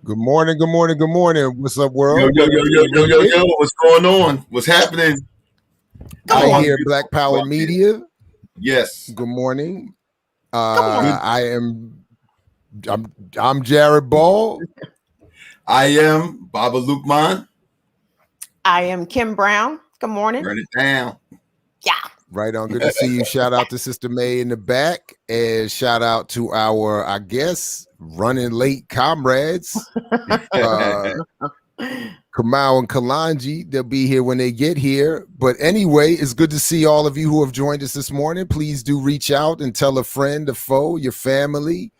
Good morning, good morning, good morning. What's up, world? Yo, what's going on? What's happening? I hear Black Power Media. Yes. Good morning. I'm Jared Ball. I am Baba Lukman. I am Kim Brown. Good morning. Burn it down. Yeah. Right on. Good to see you. Shout out to Sister May in the back. And shout out to our, I guess, running late comrades. Kamau and Kalanji. They'll be here when they get here. But anyway, it's good to see all of you who have joined us this morning. Please do reach out and tell a friend, a foe, your family,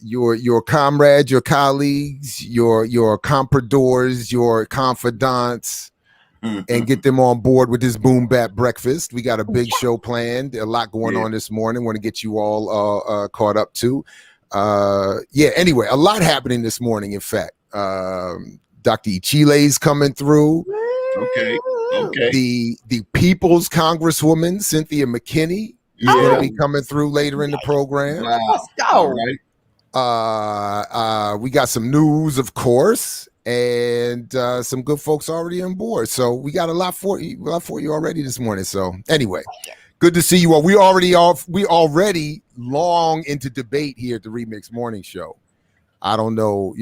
your comrades, your colleagues, your compradors, your confidants, and get them on board with this boom bap breakfast. We got a big show planned, a lot going on this morning. Want to get you all caught up too. Anyway, a lot happening this morning. In fact, Dr. Ichile's coming through. Okay. The People's Congresswoman Cynthia McKinney is going to be coming through later in the program. Wow. Let's go. All right. We got some news, of course, and some good folks already on board. So we got a lot for you already this morning. So anyway, good to see you all. We already long into debate here at the RemiX Morning Show. I don't know,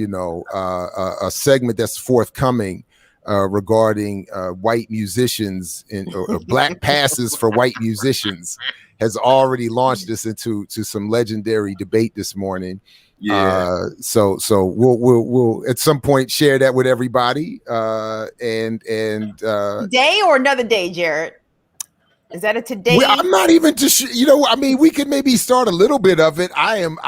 a segment that's forthcoming regarding white musicians and black passes for white musicians has already launched us into some legendary debate this morning. Yeah. So we'll at some point share that with everybody. And Today or another day, Jared? Is that a today? I'm not even we could maybe start a little bit of it. I am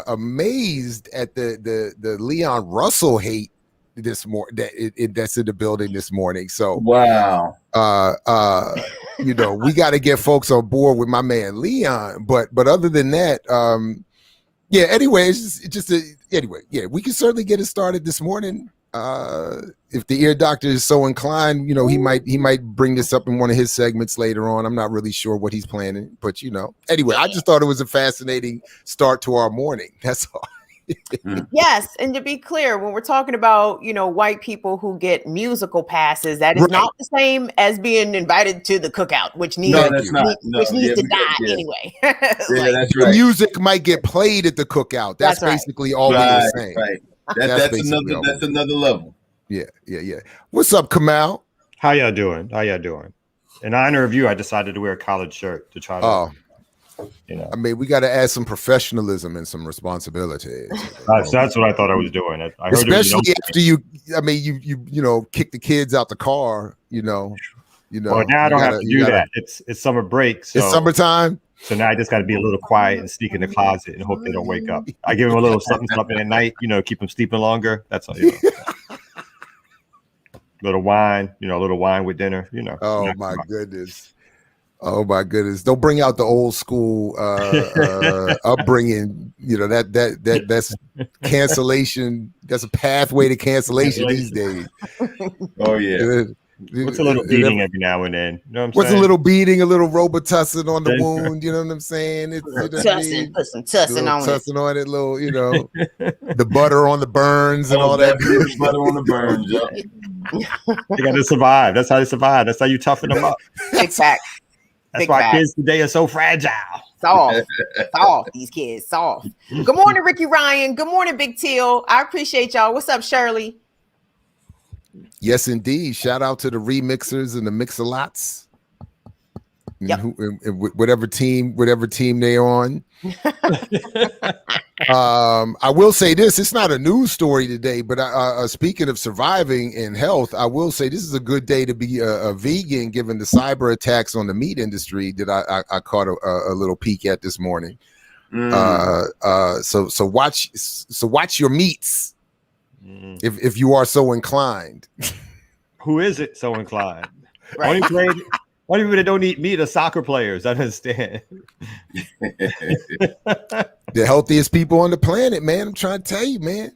amazed at the Leon Russell hate this morning that's in the building this morning. So wow. We got to get folks on board with my man Leon. But other than that, anyway, we can certainly get it started this morning. If the ear doctor is so inclined, he might bring this up in one of his segments later on. I'm not really sure what he's planning, but anyway, I just thought it was a fascinating start to our morning. That's all. Yes, and to be clear, when we're talking about white people who get musical passes, that is not the same as being invited to the cookout, which needs to die anyway. That's right. The music might get played at the cookout. That's basically all we were saying. Right. That's another level. Yeah. What's up, Kamau? How y'all doing? In honor of you, I decided to wear a collared shirt to try to. We got to add some professionalism and some responsibility. That's what I thought I was doing. I heard especially after you kick the kids out the car. Well, now I don't have to do that. It's summer break. So, it's summertime. So now I just got to be a little quiet and sneak in the closet and hope they don't wake up. I give them a little something at night. Keep them sleeping longer. That's all. Little wine. A little wine with dinner. Oh my goodness. Don't bring out the old school upbringing. That's cancellation. That's a pathway to cancellation these days. Oh yeah. What's a little beating every now and then? What's a little beating, a little Robitussin on the wound? You know what I'm saying? Put some tussin on it. Little, the butter on the burns and all that. Butter on the burns. You got to survive. That's how they survive. That's how you toughen them up. Exactly. That's why kids today are so fragile. Soft. These kids, soft. Good morning, Ricky Ryan. Good morning, Big Teal. I appreciate y'all. What's up, Shirley? Yes, indeed. Shout out to the remixers and the mix-a-lots. Yep. Whatever team they're on. I will say this. It's not a news story today, but speaking of surviving in health, I will say this is a good day to be a vegan given the cyber attacks on the meat industry that I caught a little peek at this morning. So watch your meats if you are so inclined. Who is it so inclined? Right. Only people that don't eat meat are soccer players. I understand. The healthiest people on the planet, man. I'm trying to tell you, man.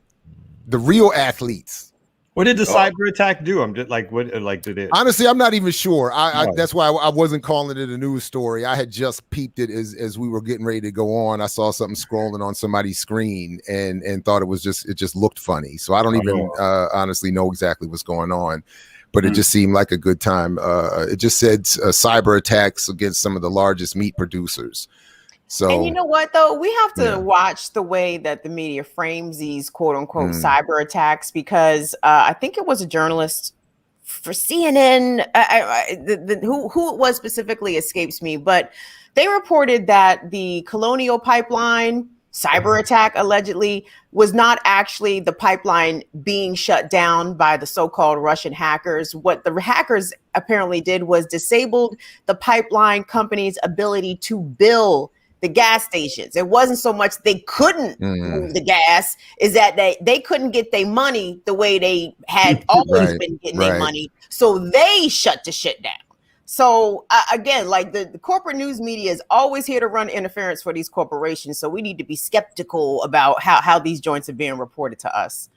The real athletes. What did the cyber attack do? I'm just like, what? Like, did it? Honestly, I'm not even sure. That's why I wasn't calling it a news story. I had just peeped it as we were getting ready to go on. I saw something scrolling on somebody's screen and thought it just looked funny. So I don't even honestly know exactly what's going on, but it just seemed like a good time. It just said cyber attacks against some of the largest meat producers. So, and you know what, though, we have to watch the way that the media frames these quote unquote cyber attacks, because I think it was a journalist for CNN, who it was specifically escapes me, but they reported that the Colonial Pipeline cyber attack allegedly was not actually the pipeline being shut down by the so-called Russian hackers. What the hackers apparently did was disabled the pipeline company's ability to bill the gas stations. It wasn't so much they couldn't move the gas, is that they couldn't get their money the way they had always been getting their money. So they shut the shit down. So again, like the corporate news media is always here to run interference for these corporations. So we need to be skeptical about how these joints are being reported to us.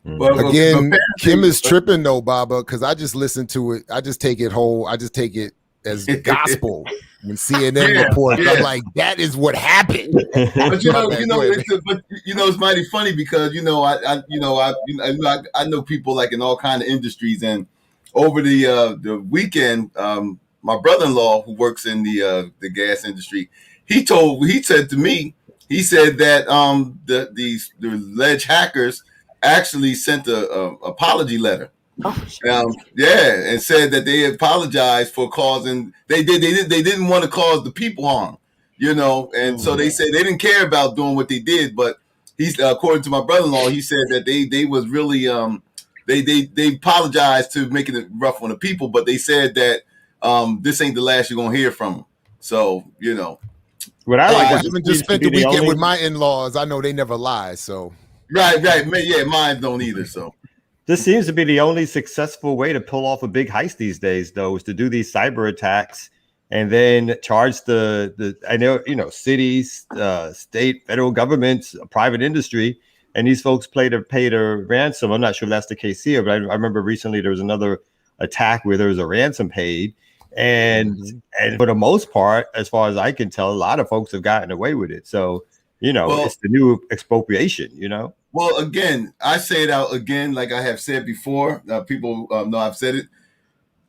Well, again, Kim is tripping though, Baba, because I just listen to it. I just take it whole. I just take it as gospel. When CNN reports, I'm like, that is what happened. But it's mighty funny because I know people like in all kind of industries, and over the weekend, my brother-in-law who works in the gas industry, he said to me, he said that the alleged hackers actually sent a apology letter. And said that they apologized for causing. They didn't want to cause the people harm, and so they said they didn't care about doing what they did. But he's according to my brother-in-law, he said that they was really they apologized to making it rough on the people, but they said that this ain't the last you're gonna hear from them. So what I haven't just spent the weekend with my in-laws. I know they never lie. So right, mine don't either. So. This seems to be the only successful way to pull off a big heist these days, though, is to do these cyber attacks and then charge the cities, state, federal governments, private industry, and these folks pay the ransom. I'm not sure if that's the case here, but I remember recently there was another attack where there was a ransom paid, and for the most part, as far as I can tell, a lot of folks have gotten away with it. So it's the new expropriation. Well, again, I say it out again, like I have said before. People know I've said it.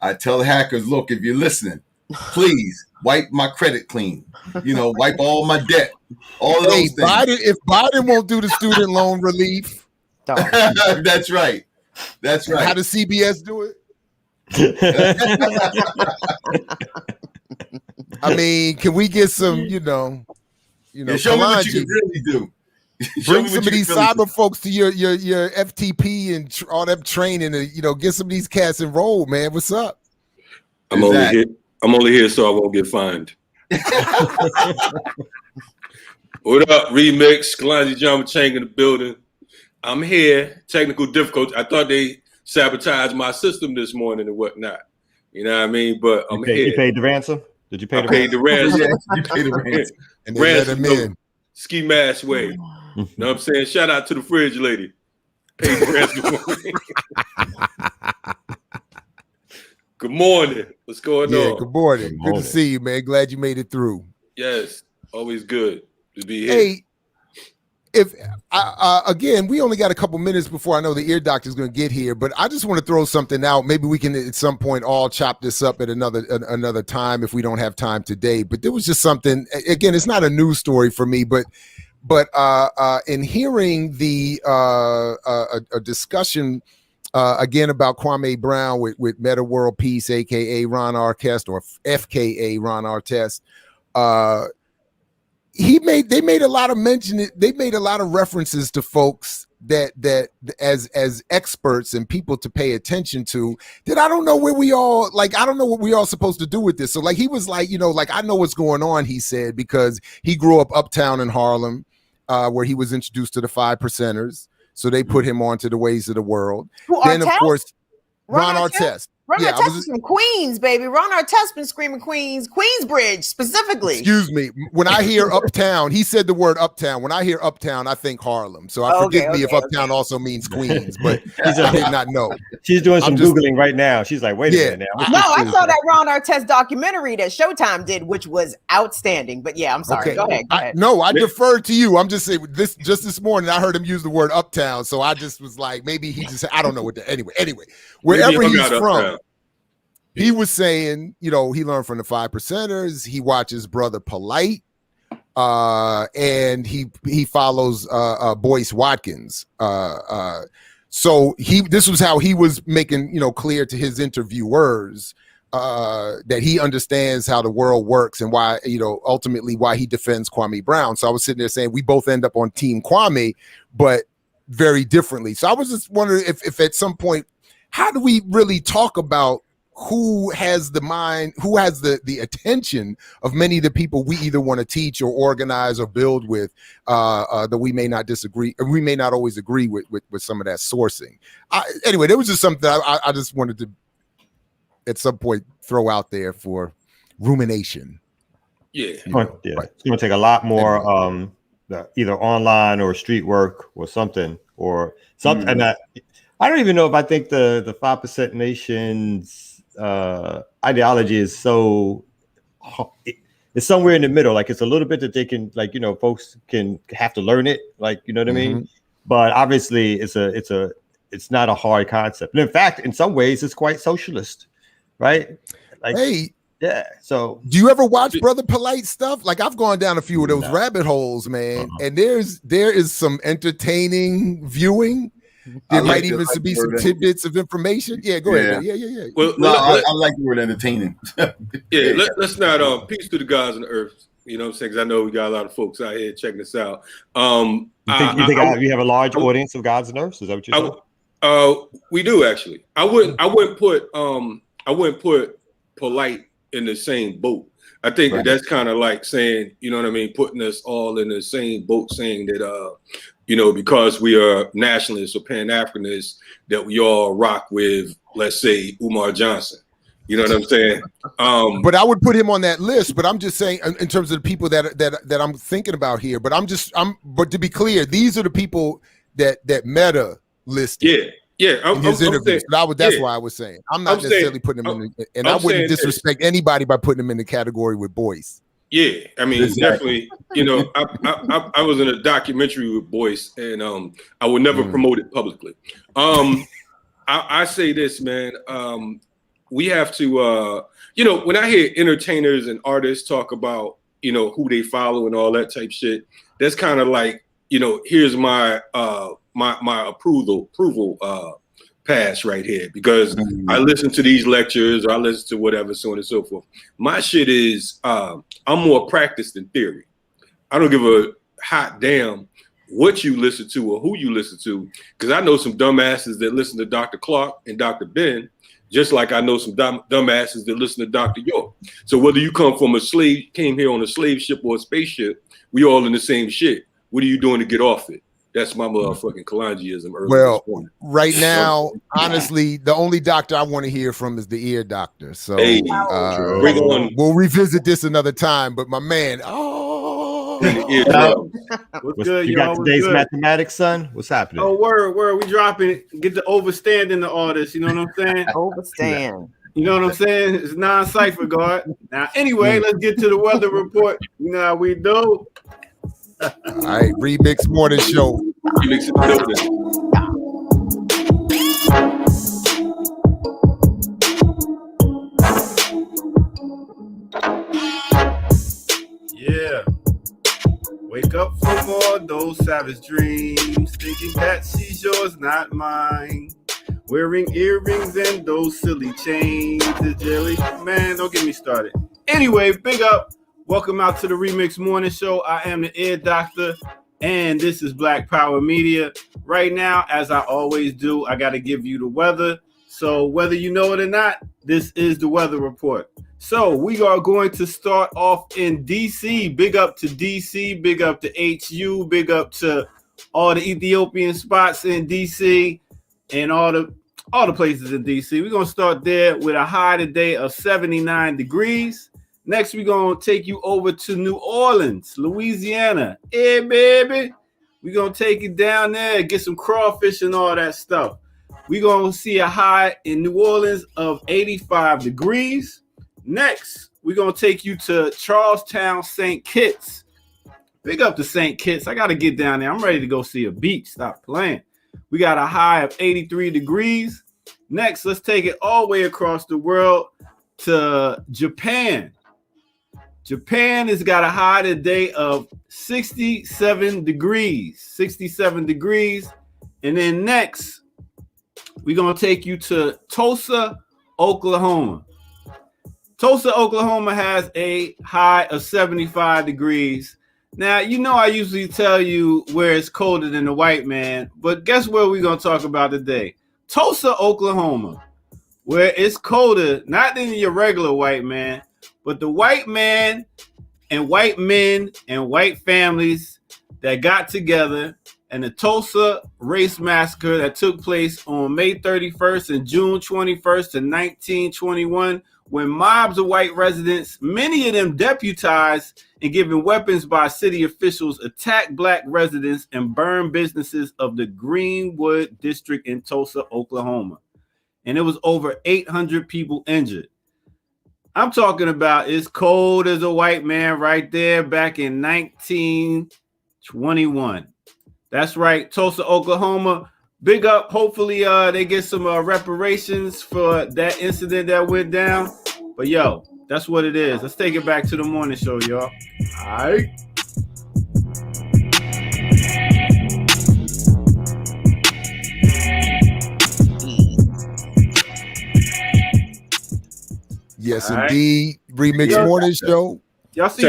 I tell the hackers, look, if you're listening, please wipe my credit clean. Wipe all my debt. All of those things. If Biden won't do the student loan relief, that's right. That's right. How does CBS do it? I mean, can we get some? Show me what you can really do. Bring some of these cyber folks to your FTP and all that training, and get some of these cats enrolled, man. What's up? I'm only here so I won't get fined. What up, RemiX? Kalonji John Chang in the building. I'm here. Technical difficulty. I thought they sabotaged my system this morning and whatnot. You know what I mean? But I'm here. You paid the ransom? Did you pay the ransom? Paid the ransom. You paid the ransom. And they let him in. Ski mask way. You know what I'm saying? Shout out to the fridge lady. Paid the ransom. Good morning. What's going on? Good morning. Good to see you, man. Glad you made it through. Yes, always good to be here. Hey, if again, we only got a couple minutes before I know the ear doctor's going to get here, but I just want to throw something out. Maybe we can at some point all chop this up at another time if we don't have time today. But there was just something. Again, it's not a news story for me, but in hearing the a discussion again about Kwame Brown with Meta World Peace, aka Ron Artest, or FKA Ron Artest, they made a lot of mention. They made a lot of references to folks that as experts and people to pay attention to. That I don't know where we all I don't know what we all supposed to do with this. So he was I know what's going on. He said because he grew up uptown in Harlem, where he was introduced to the 5 percenters. So they put him on to the ways of the world. Then, of course, Ron Artest. Ron Artest's from Queens, baby. Ron Artest been screaming Queensbridge specifically. Excuse me. When I hear Uptown, he said the word Uptown. When I hear Uptown, I think Harlem. So forgive me if Uptown also means Queens, but I did not know. She's doing some Googling right now. She's like, wait a minute now. No, I saw that Ron Artest documentary that Showtime did, which was outstanding. But yeah, I'm sorry. Okay. Go ahead. I deferred to you. I'm just saying this morning, I heard him use the word Uptown. So I just was like, maybe he just, I don't know what anyway, wherever he's from. He was saying, he learned from the 5 Percenters. He watches Brother Polite, and he follows Boyce Watkins. So this was how he was making clear to his interviewers that he understands how the world works and why ultimately why he defends Kwame Brown. So I was sitting there saying we both end up on Team Kwame, but very differently. So I was just wondering if at some point, how do we really talk about who has the mind, who has the attention of many of the people we either want to teach or organize or build with, that we may not disagree, or we may not always agree with some of that sourcing. Anyway, there was just something I just wanted to at some point throw out there for rumination. It's going to take a lot more either online or street work or something. And I don't even know if I think the 5% Nation's ideology is it's somewhere in the middle. Like it's a little bit that they can, folks can have to learn it, what I mean. But obviously, it's not a hard concept. And in fact, in some ways, it's quite socialist, right? So do you ever watch Brother Polite stuff? Like I've gone down a few of those rabbit holes, man, and there is some entertaining viewing. There might even be some tidbits of information. Yeah, go ahead. Yeah. Well, I like the word entertaining. Let's not peace to the gods on the earth. You know what I'm saying? Because I know we got a lot of folks out here checking this out. You think you have a large audience of gods and earths? Is that what you're saying? We do actually. I wouldn't put Polite in the same boat. I think that's kind of like saying, putting us all in the same boat, saying that because we are nationalists or Pan-Africanists, that we all rock with, let's say, Umar Johnson. You know what I'm saying? But I would put him on that list. But I'm just saying, in terms of the people that I'm thinking about here. But but to be clear, these are the people that Meta listed. In his interviews. That's why I was saying I'm not necessarily putting him in, and I wouldn't disrespect anybody by putting him in the category with Boyce. Yeah, I mean, definitely. I was in a documentary with Boyce, and I would never promote it publicly. I say this, man. We have to, when I hear entertainers and artists talk about, who they follow and all that type shit, that's kind of like, here's my my approval pass right here, because I listen to these lectures, or I listen to whatever, so on and so forth. My shit is I'm more practiced than theory. I don't give a hot damn what you listen to or who you listen to, because I know some dumbasses that listen to Dr. Clark and Dr. Ben, just like I know some dumbasses that listen to Dr. York. So whether you come from came here on a slave ship or a spaceship, we all in the same shit. What are you doing to get off it? That's my motherfucking Kalanjiism. Well, right now, honestly, the only doctor I want to hear from is the ear doctor. So we'll revisit this another time. But my man, what's good? You got today's mathematics, son? What's happening? Oh, word. We dropping it. Get the overstand in the artist. You know what I'm saying? Overstand. You know what I'm saying? It's non-cipher guard. Now, anyway, let's get to the weather report. You know how we do. All right, Remix Morning Show. Remix in the building. Yeah. Wake up from all those savage dreams, thinking that she's yours, not mine. Wearing earrings and those silly chains. The jelly, man, don't get me started. Anyway, big up. Welcome out to the Remix Morning Show. I am the Ear Doctor, and this is Black Power Media. Right now, as I always do, I got to give you the weather. So whether you know it or not, this is the weather report. So we are going to start off in D.C. Big up to D.C., big up to HU, big up to all the Ethiopian spots in D.C., and all all the places in DC. We're going to start there with a high today of 79 degrees. Next, we're going to take you over to New Orleans, Louisiana. Hey, baby. We're going to take you down there, get some crawfish and all that stuff. We're going to see a high in New Orleans of 85 degrees. Next, we're going to take you to Charlestown, St. Kitts. Big up to St. Kitts. I got to get down there. I'm ready to go see a beach. Stop playing. We got a high of 83 degrees. Next, let's take it all the way across the world to Japan. Japan has got a high today of 67 degrees. 67 degrees. And then next, we're going to take you to Tulsa, Oklahoma. Tulsa, Oklahoma has a high of 75 degrees. Now, you know I usually tell you where it's colder than the white man, but guess what we're going to talk about today? Tulsa, Oklahoma, where it's colder, not than your regular white man, but the white man and white men and white families that got together and the Tulsa race massacre that took place on May 31st and June 21st of 1921, when mobs of white residents, many of them deputized and given weapons by city officials, attacked black residents and burned businesses of the Greenwood district in Tulsa, Oklahoma. And it was over 800 people injured. I'm talking about as cold as a white man right there back in 1921. That's right, Tulsa, Oklahoma. Big up. Hopefully they get some reparations for that incident that went down. But yo, that's what it is. Let's take it back to the morning show, y'all. All right. Yes, all indeed. Right. Remix morning show. Y'all see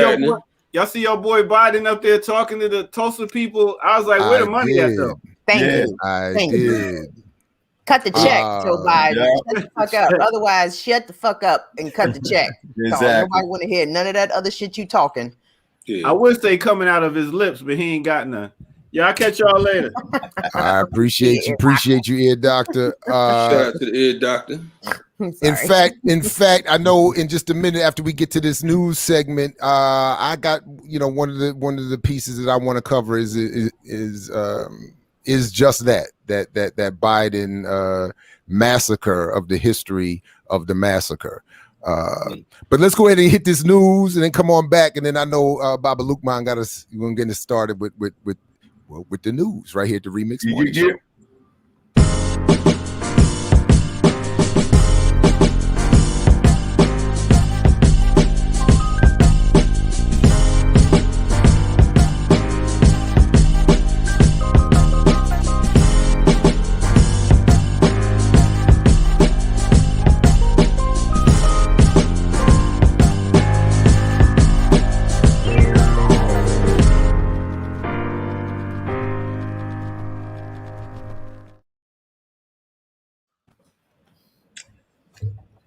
your boy Biden up there talking to the Tulsa people. I was like, where the money at though? Thank you. Thank you. Cut the check, Joe Biden. Yeah. Shut the fuck up. Otherwise, shut the fuck up and cut the check. Exactly. Nobody want to hear none of that other shit you talking. Yeah. I would say coming out of his lips, but he ain't got none. Yeah, I'll catch y'all later. I appreciate you, ear doctor. Shout out to the ear doctor. In fact, I know in just a minute after we get to this news segment, I got one of the pieces that I want to cover is just that Biden massacre of the history of the massacre. But let's go ahead and hit this news and then come on back, and then I know Baba Lukman got us. We're gonna get us started with the news right here at the Remix Morning Show.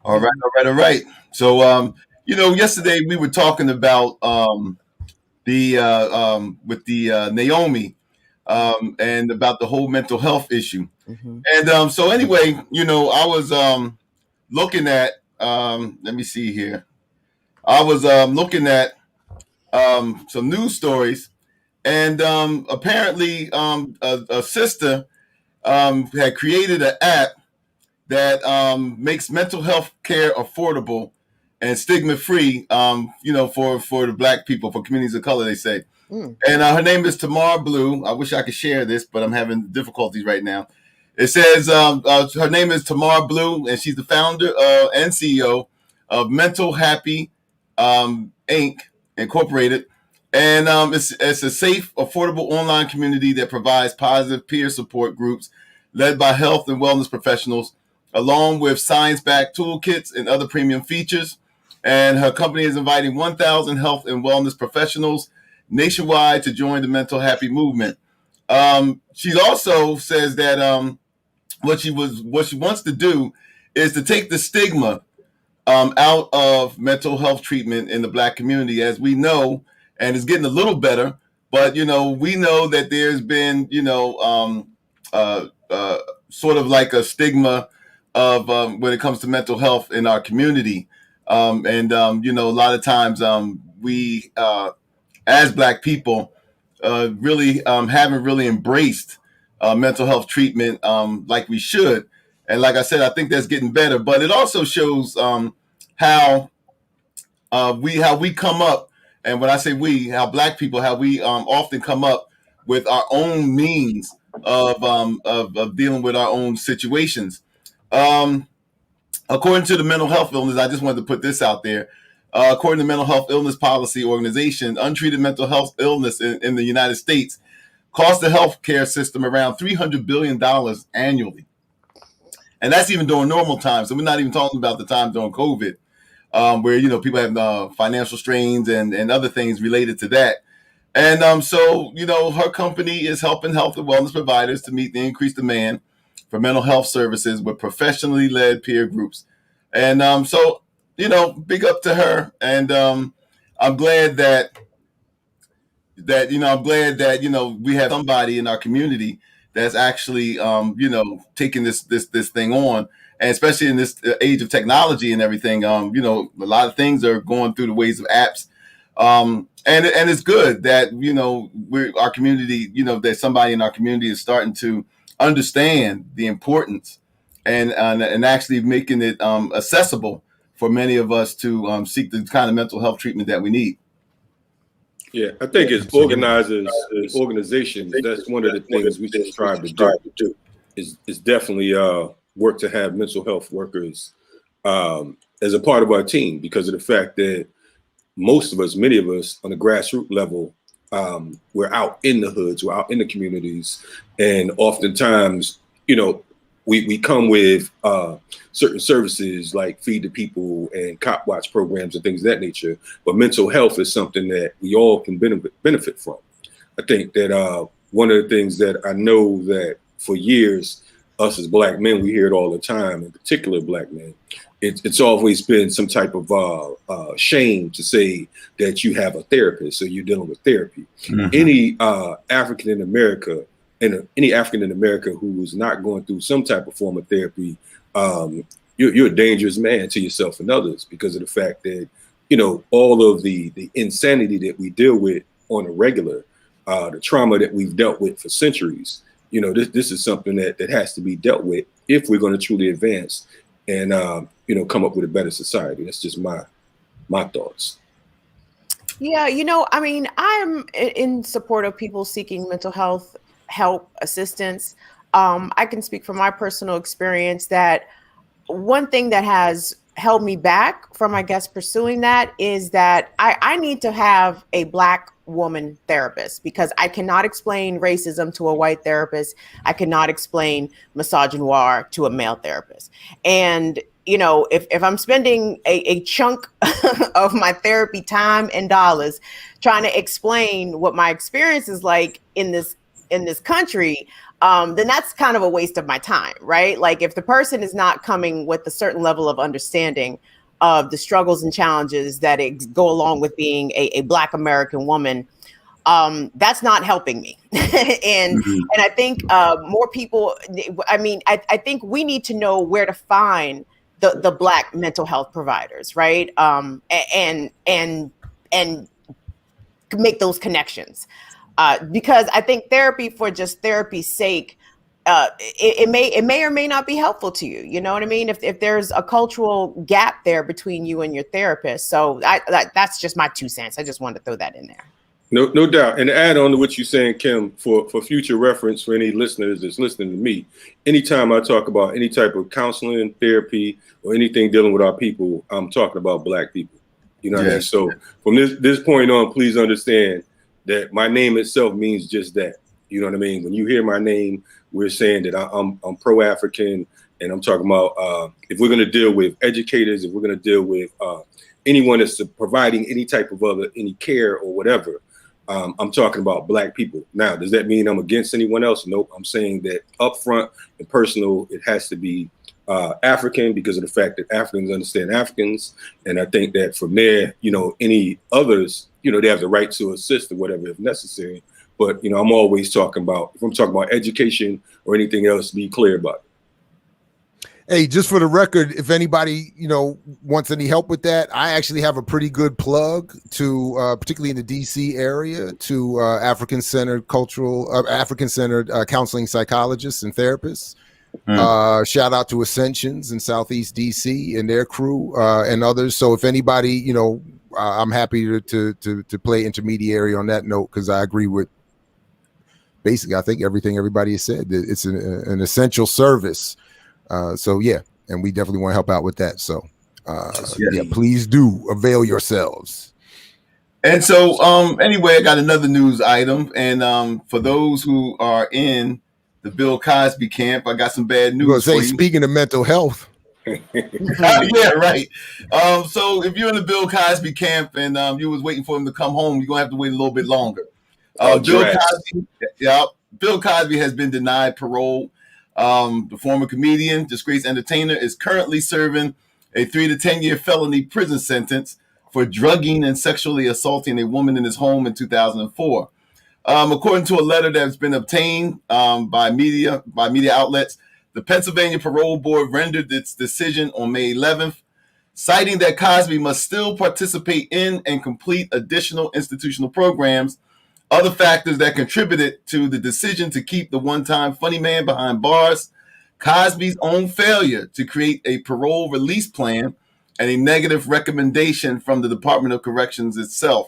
All right. So, yesterday we were talking about Naomi and about the whole mental health issue. Mm-hmm. And so anyway, I was looking at let me see here. I was looking at some news stories, and apparently a sister had created an app that makes mental health care affordable and stigma-free, for the Black people, for communities of color, they say. And her name is Tamar Blue. I wish I could share this, but I'm having difficulties right now. It says her name is Tamar Blue, and she's the founder and CEO of Mental Happy Inc. Incorporated. And it's a safe, affordable online community that provides positive peer support groups led by health and wellness professionals, along with science-backed toolkits and other premium features. And her company is inviting 1,000 health and wellness professionals nationwide to join the Mental Happy movement. She also says that what she wants to do is to take the stigma out of mental health treatment in the Black community, as we know, and it's getting a little better. But we know that there's been sort of like a stigma of when it comes to mental health in our community. You know, a lot of times we, as Black people, really haven't really embraced mental health treatment like we should. And like I said, I think that's getting better. But it also shows how we come up, and when I say we, how Black people, how we often come up with our own means of dealing with our own situations. According to the mental health illness, I just wanted to put this out there. According to the Mental Health Illness Policy Organization, untreated mental health illness in the United States costs the healthcare system around $300 billion annually. And that's even during normal times. So we're not even talking about the time during COVID, where, you know, people have financial strains and other things related to that. And so, you know, her company is helping health and wellness providers to meet the increased demand for mental health services with professionally led peer groups. And so, you know, big up to her. And I'm glad that you know, we have somebody in our community that's actually, you know, taking this thing on. And especially in this age of technology and everything, you know, a lot of things are going through the ways of apps. And it's good that, you know, our community, you know, that somebody in our community is starting to understand the importance and actually making it accessible for many of us to seek the kind of mental health treatment that we need. Yeah, I think as organizers, as organizations, that's one of the things we should strive to do is definitely work to have mental health workers as a part of our team, because of the fact that most of us, many of us on the grassroots level, we're out in the hoods, we're out in the communities. And oftentimes, you know, we come with certain services like Feed the People and Cop Watch programs and things of that nature. But mental health is something that we all can benefit from. I think that one of the things that I know that for years, us as Black men, we hear it all the time, in particular Black men, it's always been some type of shame to say that you have a therapist, so you're dealing with therapy. Mm-hmm. Any African in America who is not going through some type of form of therapy, you're a dangerous man to yourself and others, because of the fact that, you know, all of the insanity that we deal with on a regular, the trauma that we've dealt with for centuries. You know, this is something that has to be dealt with if we're going to truly advance and you know, come up with a better society. That's just my thoughts. Yeah, you know, I mean, I'm in support of people seeking mental health help, assistance. I can speak from my personal experience that one thing that has held me back from, I guess, pursuing that is that I need to have a Black woman therapist, because I cannot explain racism to a white therapist. I cannot explain misogynoir to a male therapist. And, you know, if I'm spending a chunk of my therapy time and dollars trying to explain what my experience is like in this country, then that's kind of a waste of my time, right? Like, if the person is not coming with a certain level of understanding of the struggles and challenges that go along with being a Black American woman, that's not helping me. And I think more people, I mean, I think we need to know where to find the Black mental health providers, right? And make those connections. Because I think therapy for just therapy's sake, it may or may not be helpful to you. You know what I mean? If there's a cultural gap there between you and your therapist. So that's just my 2 cents. I just wanted to throw that in there. No doubt. And to add on to what you're saying, Kim, for future reference for any listeners that's listening to me, anytime I talk about any type of counseling, therapy, or anything dealing with our people, I'm talking about Black people. You know what I mean? So from this point on, please understand that my name itself means just that. You know what I mean? When you hear my name, we're saying that I'm pro-African, and I'm talking about if we're going to deal with educators, if we're going to deal with anyone that's providing any type of any care or whatever, I'm talking about Black people. Now, does that mean I'm against anyone else? Nope. I'm saying that upfront and personal, it has to be African, because of the fact that Africans understand Africans. And I think that from there, you know, any others, you know, they have the right to assist or whatever if necessary. But, you know, I'm always talking about, if I'm talking about education or anything else, be clear about it. Hey, just for the record, if anybody, wants any help with that, I actually have a pretty good plug to, particularly in the DC area, to African-centered counseling psychologists and therapists. Shout out to Ascensions in Southeast DC and their crew and others. So if anybody, I'm happy to play intermediary on that note, because I agree with basically, I think everything everybody has said. It's an essential service. So yeah, and we definitely want to help out with that. So please do avail yourselves. And so anyway, I got another news item, and for those who are in the Bill Cosby camp, I got some bad news for you. Speaking of mental health. Yeah, right. So if you're in the Bill Cosby camp and you was waiting for him to come home, you're gonna have to wait a little bit longer. Bill Cosby has been denied parole. The former comedian, disgraced entertainer, is currently serving a 3 to 10 year felony prison sentence for drugging and sexually assaulting a woman in his home in 2004. According to a letter that's been obtained by media outlets, the Pennsylvania Parole Board rendered its decision on May 11th, citing that Cosby must still participate in and complete additional institutional programs. Other factors that contributed to the decision to keep the one-time funny man behind bars, Cosby's own failure to create a parole release plan, and a negative recommendation from the Department of Corrections itself.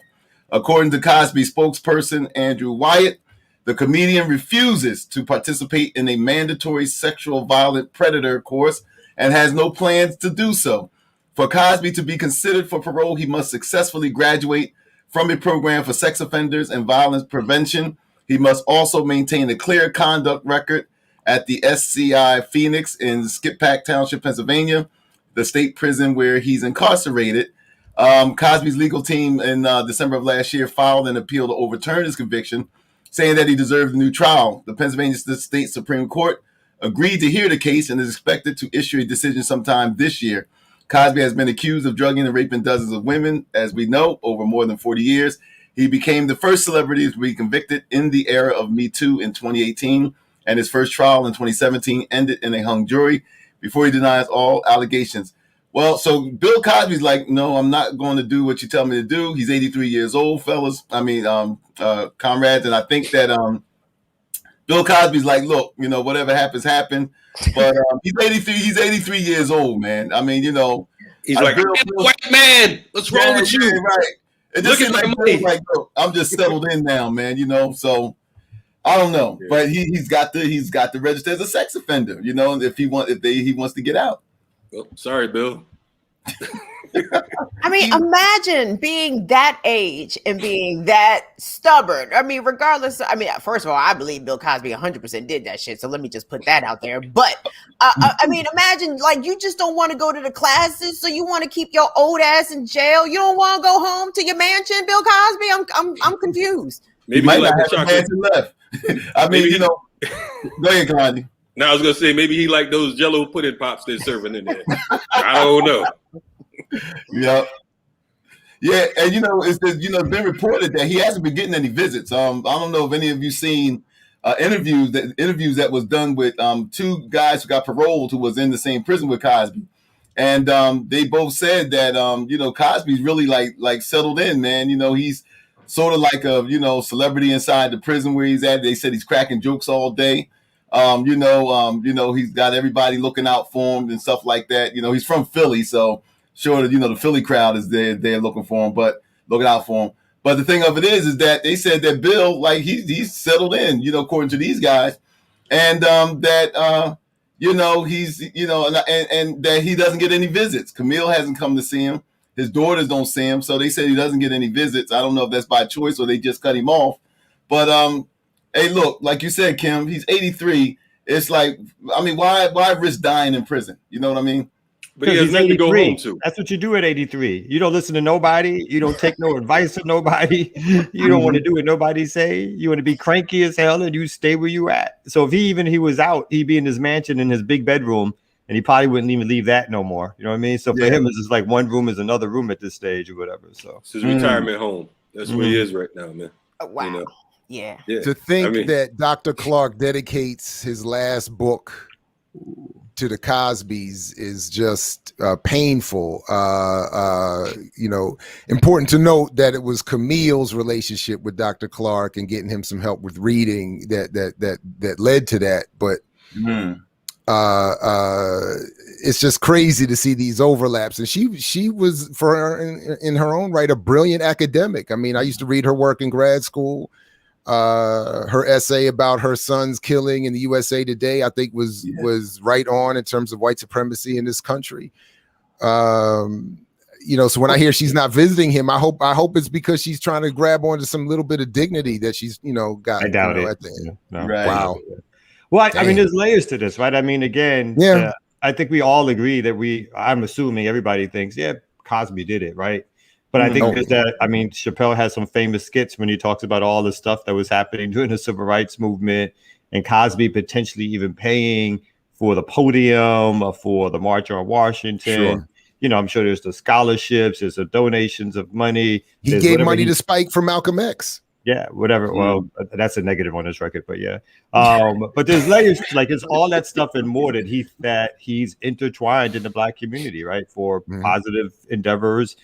According to Cosby spokesperson Andrew Wyatt, the comedian refuses to participate in a mandatory sexual violent predator course and has no plans to do so. For Cosby to be considered for parole, he must successfully graduate from a program for sex offenders and violence prevention. He must also maintain a clear conduct record at the SCI Phoenix in Skippack Township, Pennsylvania, the state prison where he's incarcerated. Cosby's legal team in December of last year filed an appeal to overturn his conviction, saying that he deserved a new trial. The Pennsylvania State Supreme Court agreed to hear the case and is expected to issue a decision sometime this year. Cosby has been accused of drugging and raping dozens of women, as we know, over more than 40 years. He became the first celebrity to be convicted in the era of Me Too in 2018, and his first trial in 2017 ended in a hung jury before he denies all allegations. Well, so Bill Cosby's like, no, I'm not going to do what you tell me to do. He's 83 years old, fellas. Comrades. And I think that Bill Cosby's like, look, whatever happens, happen. But he's 83. He's 83 years old, man. I mean, he's like, white man, what's wrong with you? Right. It just seems like look, I'm just settled in now, man. So I don't know, but he's got to register as a sex offender. If he wants to get out. Oh, sorry, Bill. I mean, imagine being that age and being that stubborn. I mean, regardless. First of all, I believe Bill Cosby 100% did that shit. So let me just put that out there. But imagine like you just don't want to go to the classes, so you want to keep your old ass in jail. You don't want to go home to your mansion, Bill Cosby. I'm confused. Maybe he might not have a mansion left. Go ahead, Gandhi. Now I was gonna say maybe he like those Jello pudding pops they're serving in there. I don't know. Yeah, and it's been reported that he hasn't been getting any visits. I don't know if any of you seen interviews that was done with two guys who got paroled who was in the same prison with Cosby, and they both said that Cosby's really like settled in, man. He's sort of like a celebrity inside the prison where he's at. They said he's cracking jokes all day. He's got everybody looking out for him and stuff like that. He's from Philly, so sure, the Philly crowd is there looking for him, but looking out for him. But the thing of it is that they said that Bill, like he's settled in, according to these guys, and that he's and that he doesn't get any visits. Camille hasn't come to see him. His daughters don't see him, so they said he doesn't get any visits. I don't know if that's by choice or they just cut him off, but hey, look, like you said, Kim, he's 83. It's like, why risk dying in prison? You know what I mean? But he has nothing to go home to. That's what you do at 83. You don't listen to nobody. You don't take no advice from nobody. You don't want to do what nobody say. You want to be cranky as hell, and you stay where you at. So if he was out, he'd be in his mansion in his big bedroom, and he probably wouldn't even leave that no more. You know what I mean? So for him, it's just like one room is another room at this stage or whatever. So it's his retirement home. That's where he is right now, man. Wow. Yeah. To think that Dr. Clark dedicates his last book to the Cosbys is just painful. Important to note that it was Camille's relationship with Dr. Clark and getting him some help with reading that led to that. But it's just crazy to see these overlaps. And she was, for her, in her own right, a brilliant academic. I mean, I used to read her work in grad school. Her essay about her son's killing in the USA Today, I think was right on in terms of white supremacy in this country. So when I hear she's not visiting him, I hope it's because she's trying to grab onto some little bit of dignity that she's, got. I doubt it. At the end. No. Right. Wow. Well, I mean, there's layers to this, right? I mean, again, I think we all agree that I'm assuming everybody thinks, Cosby did it, right? But I think Chappelle has some famous skits when he talks about all the stuff that was happening during the civil rights movement, and Cosby potentially even paying for the podium or for the March on Washington. Sure. I'm sure there's the scholarships, there's the donations of money. He gave money to Spike for Malcolm X. Yeah, whatever. Well, that's a negative on his record, but yeah. But there's layers, like it's all that stuff and more that he's intertwined in the Black community, right? For positive endeavors.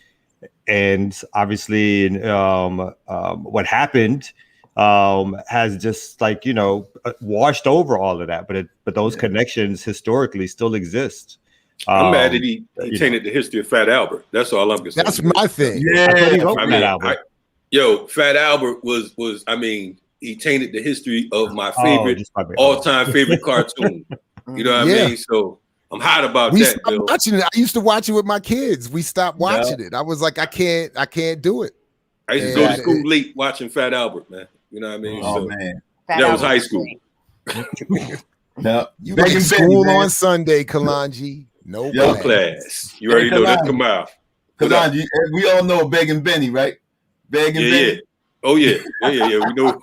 And obviously, what happened has just washed over all of that. But those connections historically still exist. I'm mad that he tainted the history of Fat Albert. That's all I'm concerned. That's my thing. Fat Albert was. I mean, he tainted the history of my favorite, all-time favorite cartoon. You know what I mean? So. I'm hot about that. Bill. Watching it. I used to watch it with my kids. We stopped watching it. I was like, I can't do it. I used to go to school late watching Fat Albert, man. You know what I mean? Man, that was high school. No, you went to school on Sunday, Kalanji. No class. You already know that come out. Kalanji, we all know Begging Benny, right? Begging Benny. Yeah. Oh yeah. We know.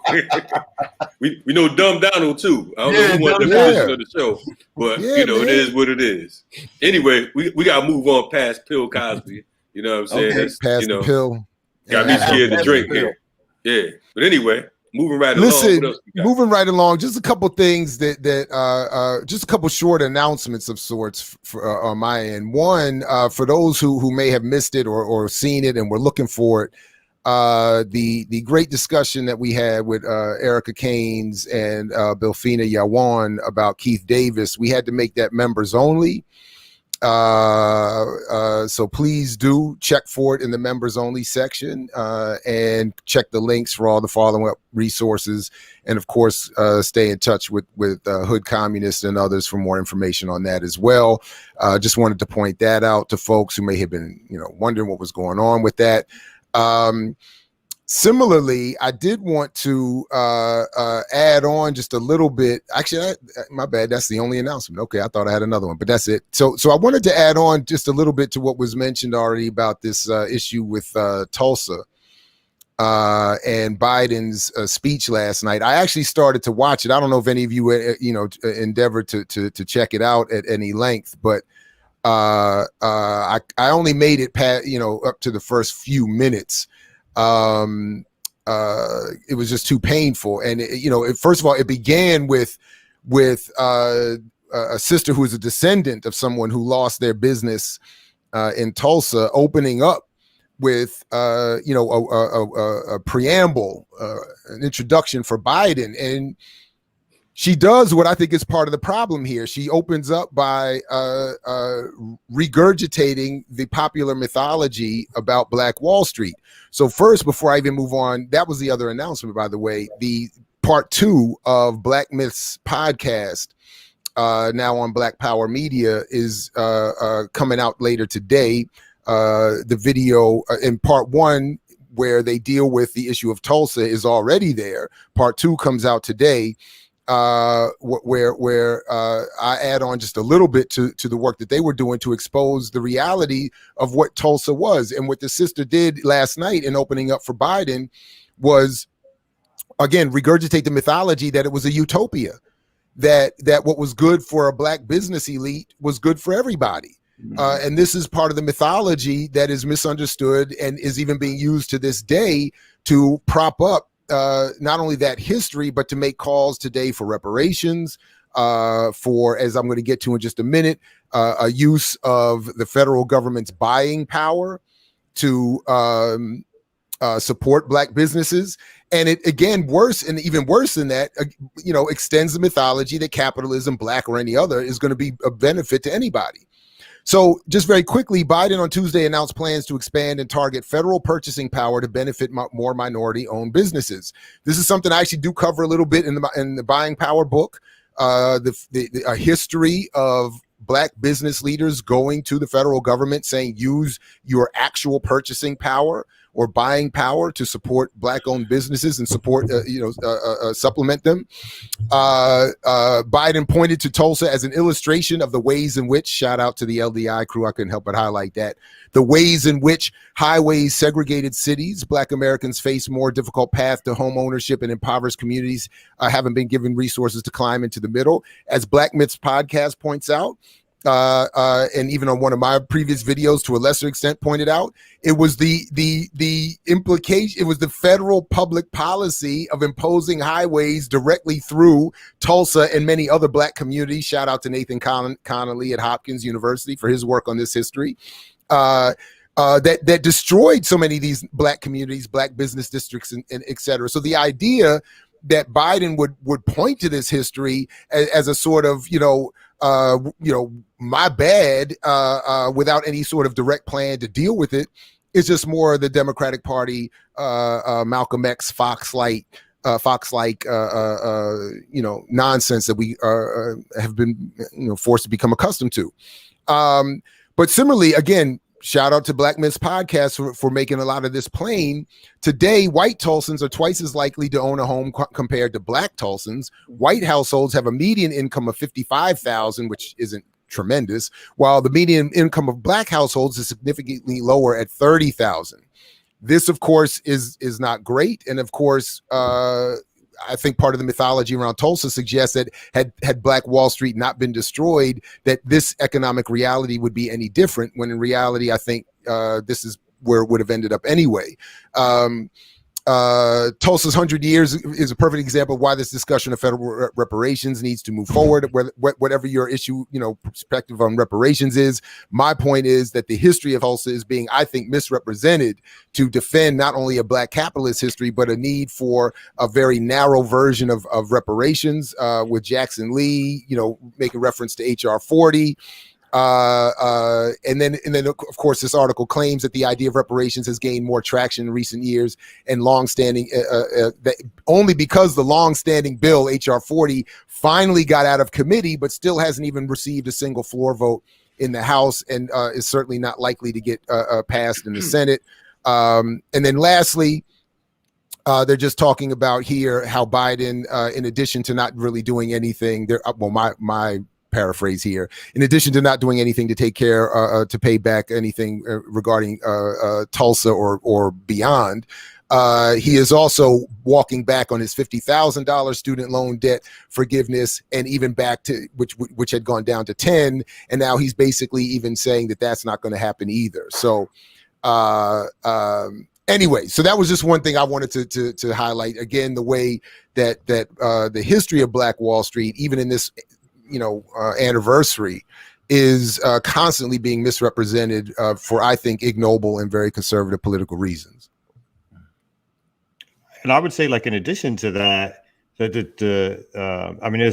we know Dumb Donald too. I don't know who won the version of the show, but it is what it is. Anyway, we gotta move on past Pill Cosby. You know what I'm saying? Okay, past the pill. Got me scared to drink here. Yeah, but anyway, moving right along. Listen, moving right along. Just a couple things just a couple short announcements of sorts on my end. One, for those who may have missed it or seen it and were looking for it. The great discussion that we had with Erica Keynes and Bilfina Yawan about Keith Davis, we had to make that members only. So please do check for it in the members only section and check the links for all the following up resources. And of course, stay in touch with Hood Communists and others for more information on that as well. Just wanted to point that out to folks who may have been, wondering what was going on with that. Similarly, I did want to add on just a little bit. Actually, my bad. That's the only announcement. Okay, I thought I had another one, but that's it. So I wanted to add on just a little bit to what was mentioned already about this issue with Tulsa and Biden's speech last night. I actually started to watch it. I don't know if any of you endeavored to check it out at any length, but I only made it up to the first few minutes. It was just too painful, and first of all, it began with a sister who is a descendant of someone who lost their business in Tulsa, opening up with a preamble, an introduction for Biden, and she does what I think is part of the problem here. She opens up by regurgitating the popular mythology about Black Wall Street. So first, before I even move on, that was the other announcement, by the way. The part 2 of Black Myths podcast, now on Black Power Media, is coming out later today. The video in part 1, where they deal with the issue of Tulsa, is already there. Part 2 comes out today. Where I add on just a little bit to the work that they were doing to expose the reality of what Tulsa was. And what the sister did last night in opening up for Biden was, again, regurgitate the mythology that it was a utopia, that what was good for a Black business elite was good for everybody. And this is part of the mythology that is misunderstood and is even being used to this day to prop up not only that history, but to make calls today for reparations, for, as I'm going to get to in just a minute, a use of the federal government's buying power to support Black businesses. And it, again, worse, and even worse than that, extends the mythology that capitalism, Black or any other, is going to be a benefit to anybody. So just very quickly, Biden on Tuesday announced plans to expand and target federal purchasing power to benefit more minority-owned businesses. This is something I actually do cover a little bit in the Buying Power book, a history of Black business leaders going to the federal government saying, use your actual purchasing power or buying power to support Black-owned businesses and support, supplement them. Biden pointed to Tulsa as an illustration of the ways in which, shout out to the LDI crew, I couldn't help but highlight that, the ways in which highways, segregated cities, Black Americans face more difficult path to home ownership, and impoverished communities haven't been given resources to climb into the middle. As Black Myths podcast points out, and even on one of my previous videos to a lesser extent pointed out, it was the implication, it was the federal public policy of imposing highways directly through Tulsa and many other Black communities. Shout out to Nathan Connolly at Hopkins University for his work on this history. That destroyed so many of these Black communities, Black business districts, and et cetera. So the idea that Biden would point to this history as a sort of, my bad, without any sort of direct plan to deal with it, is just more of the Democratic Party, Malcolm X, Fox-like, nonsense that we have been, forced to become accustomed to. But similarly, again, shout out to Black Myths podcast for making a lot of this plain. Today, white Tulsans are twice as likely to own a home compared to Black Tulsans. White households have a median income of $55,000, which isn't tremendous, while the median income of Black households is significantly lower at $30,000. This, of course, is not great. And of course, I think part of the mythology around Tulsa suggests that had Black Wall Street not been destroyed, that this economic reality would be any different, when in reality, I think this is where it would have ended up anyway. Tulsa's 100 years is a perfect example of why this discussion of federal reparations needs to move forward. Whatever your issue, perspective on reparations is, my point is that the history of Tulsa is being, I think, misrepresented to defend not only a Black capitalist history, but a need for a very narrow version of reparations, with Jackson Lee, making reference to HR 40. And then of course, this article claims that the idea of reparations has gained more traction in recent years, and longstanding, that only because the longstanding bill HR 40 finally got out of committee, but still hasn't even received a single floor vote in the House, and is certainly not likely to get passed in the Senate. And then lastly, they're just talking about here how Biden, in addition to not really doing anything, my paraphrase here, in addition to not doing anything to take care, to pay back anything regarding Tulsa or beyond, he is also walking back on his $50,000 student loan debt forgiveness, and even back to which had gone down to 10, and now he's basically even saying that that's not going to happen either. So anyway, so that was just one thing I wanted to highlight. Again, the way that the history of Black Wall Street, even in this anniversary, is constantly being misrepresented for, I think, ignoble and very conservative political reasons. And I would say, like, in addition to that, there's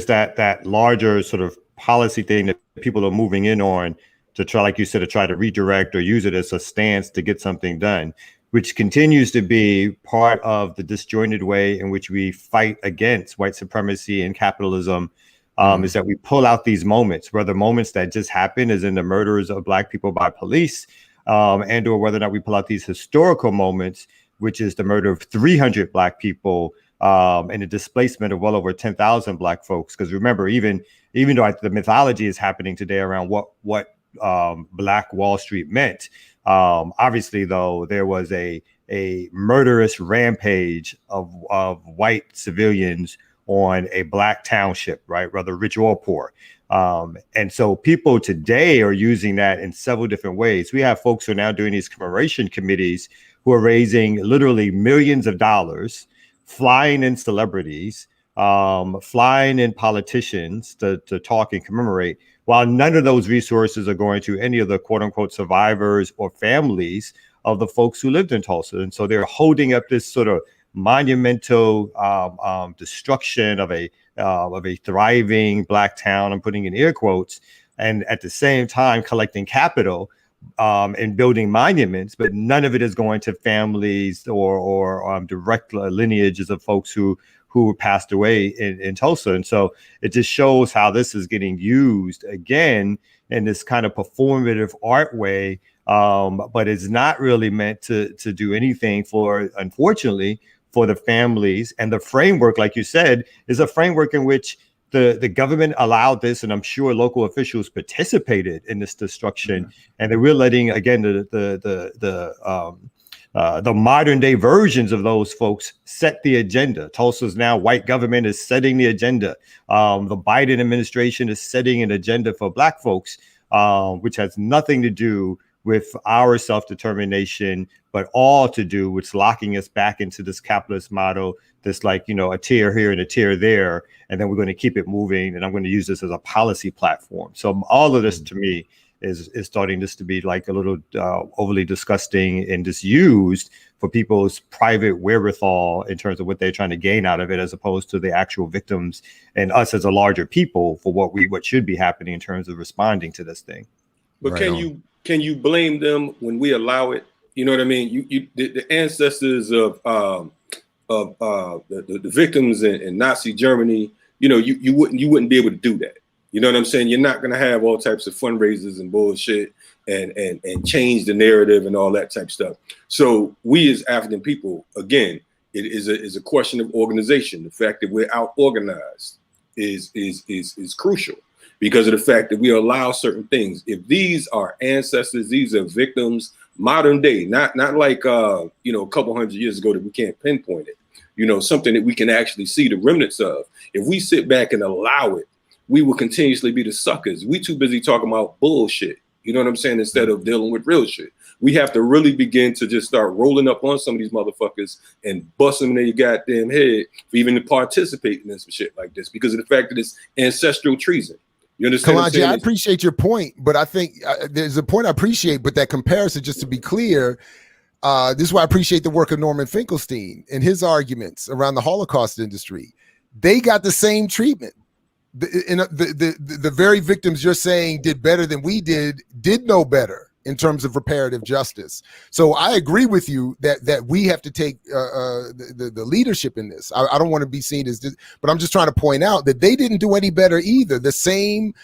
that larger sort of policy thing that people are moving in on to try, like you said, to try to redirect or use it as a stance to get something done, which continues to be part of the disjointed way in which we fight against white supremacy and capitalism. Is that we pull out these moments, whether moments that just happen, as in the murders of Black people by police, and or whether or not we pull out these historical moments, which is the murder of 300 Black people, and the displacement of well over 10,000 Black folks. Because remember, even though the mythology is happening today around what Black Wall Street meant, obviously, though, there was a murderous rampage of white civilians on a Black township, right, whether rich or poor. And so people today are using that in several different ways. We have folks who are now doing these commemoration committees who are raising literally millions of dollars, flying in celebrities, flying in politicians to talk and commemorate, while none of those resources are going to any of the quote unquote survivors or families of the folks who lived in Tulsa. And so they're holding up this sort of monumental destruction of a thriving Black town, I'm putting in air quotes, and at the same time collecting capital and building monuments, but none of it is going to families or direct lineages of folks who passed away in Tulsa. And so it just shows how this is getting used again in this kind of performative art way, but it's not really meant to do anything unfortunately, for the families. And the framework, like you said, is a framework in which the government allowed this, and I'm sure local officials participated in this destruction. And that we're letting, again, the modern day versions of those folks set the agenda. Tulsa's now white government is setting the agenda. The Biden administration is setting an agenda for Black folks, which has nothing to do with our self-determination, but all to do with locking us back into this capitalist model, this like, a tier here and a tier there, and then we're going to keep it moving. And I'm going to use this as a policy platform. So all of this to me is starting just to be like a little overly disgusting and just used for people's private wherewithal in terms of what they're trying to gain out of it, as opposed to the actual victims and us as a larger people for what should be happening in terms of responding to this thing. But can you blame them when we allow it? You know what I mean? The ancestors of the victims in Nazi Germany, you wouldn't be able to do that. You know what I'm saying? You're not going to have all types of fundraisers and bullshit and change the narrative and all that type of stuff. So we as African people, again, it is a question of organization. The fact that we're out organized is crucial, because of the fact that we allow certain things. If these are ancestors, these are victims, modern day, not like a couple hundred years ago that we can't pinpoint it, something that we can actually see the remnants of. If we sit back and allow it, we will continuously be the suckers. We too busy talking about bullshit, you know what I'm saying, instead of dealing with real shit. We have to really begin to just start rolling up on some of these motherfuckers and busting them in their goddamn head for even participating in some shit like this, because of the fact that it's ancestral treason. You understand? Kalonji, I appreciate your point, but I think there's a point I appreciate, but that comparison, just to be clear, this is why I appreciate the work of Norman Finkelstein and his arguments around the Holocaust industry. They got the same treatment. The very victims you're saying did better than we did no better in terms of reparative justice. So I agree with you that we have to take the leadership in this. I don't want to be seen as this, but I'm just trying to point out that they didn't do any better either. The same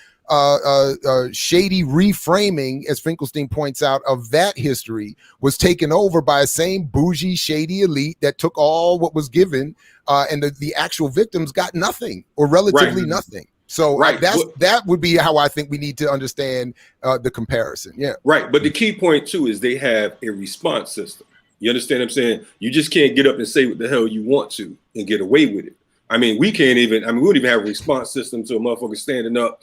shady reframing, as Finkelstein points out, of that history was taken over by a same bougie, shady elite that took all what was given, and the actual victims got nothing or relatively nothing. So that would be how I think we need to understand the comparison. Yeah. Right. But the key point too is they have a response system. You understand what I'm saying? You just can't get up and say what the hell you want to and get away with it. I mean, we wouldn't even have a response system to a motherfucker standing up,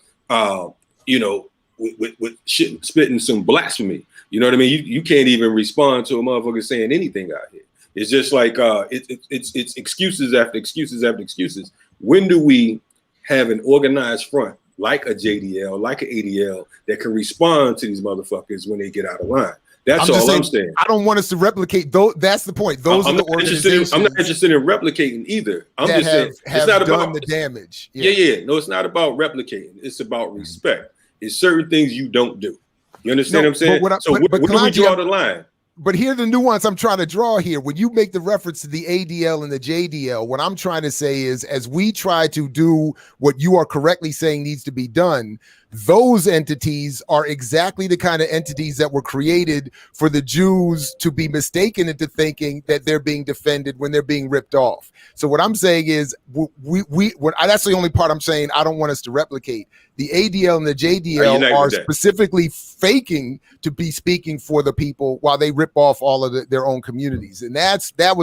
with shit, spitting some blasphemy. You know what I mean? You can't even respond to a motherfucker saying anything out here. It's just like it's excuses after excuses after excuses. When do we have an organized front like a JDL, like an ADL that can respond to these motherfuckers when they get out of line? That's all I'm saying. I don't want us to replicate those. That's the point. Those are the organizations. I'm not interested in replicating either. I'm just saying it's not about the damage. Yeah. No, it's not about replicating. It's about respect. It's certain things you don't do. You understand what I'm saying? Where do we draw the line? But here's the nuance I'm trying to draw here. When you make the reference to the ADL and the JDL, what I'm trying to say is, as we try to do what you are correctly saying needs to be done, those entities are exactly the kind of entities that were created for the Jews to be mistaken into thinking that they're being defended when they're being ripped off. So what I'm saying is, that's the only part I'm saying I don't want us to replicate. The ADL and the JDL are specifically faking to be speaking for the people while they rip off all of their own communities. And that's all I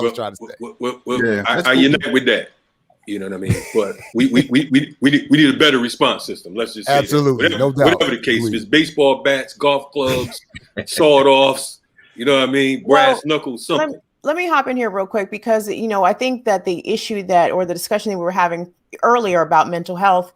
was trying to say. I unite with that. You know what I mean? But we need a better response system. Let's just say absolutely, that. No doubt. Whatever the case, if it's baseball bats, golf clubs, sawed offs, you know what I mean, brass knuckles, something. let me hop in here real quick because, I think that the issue or the discussion that we were having earlier about mental health